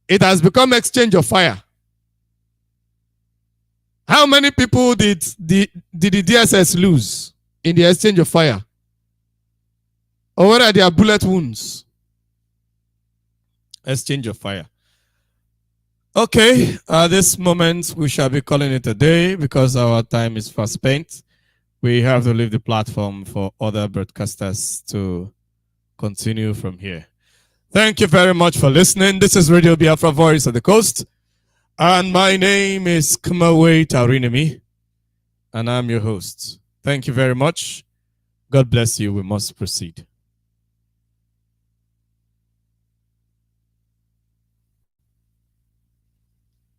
It has become exchange of fire. How many people did the DSS lose in the exchange of fire? Or what are their bullet wounds? Exchange of fire. Okay, at this moment, we shall be calling it a day because our time is fast spent. We have to leave the platform for other broadcasters to continue from here. Thank you very much for listening. This is Radio Biafra Voice of the Coast. And my name is Kumawe Taurinemi. And I'm your host. Thank you very much. God bless you. We must proceed.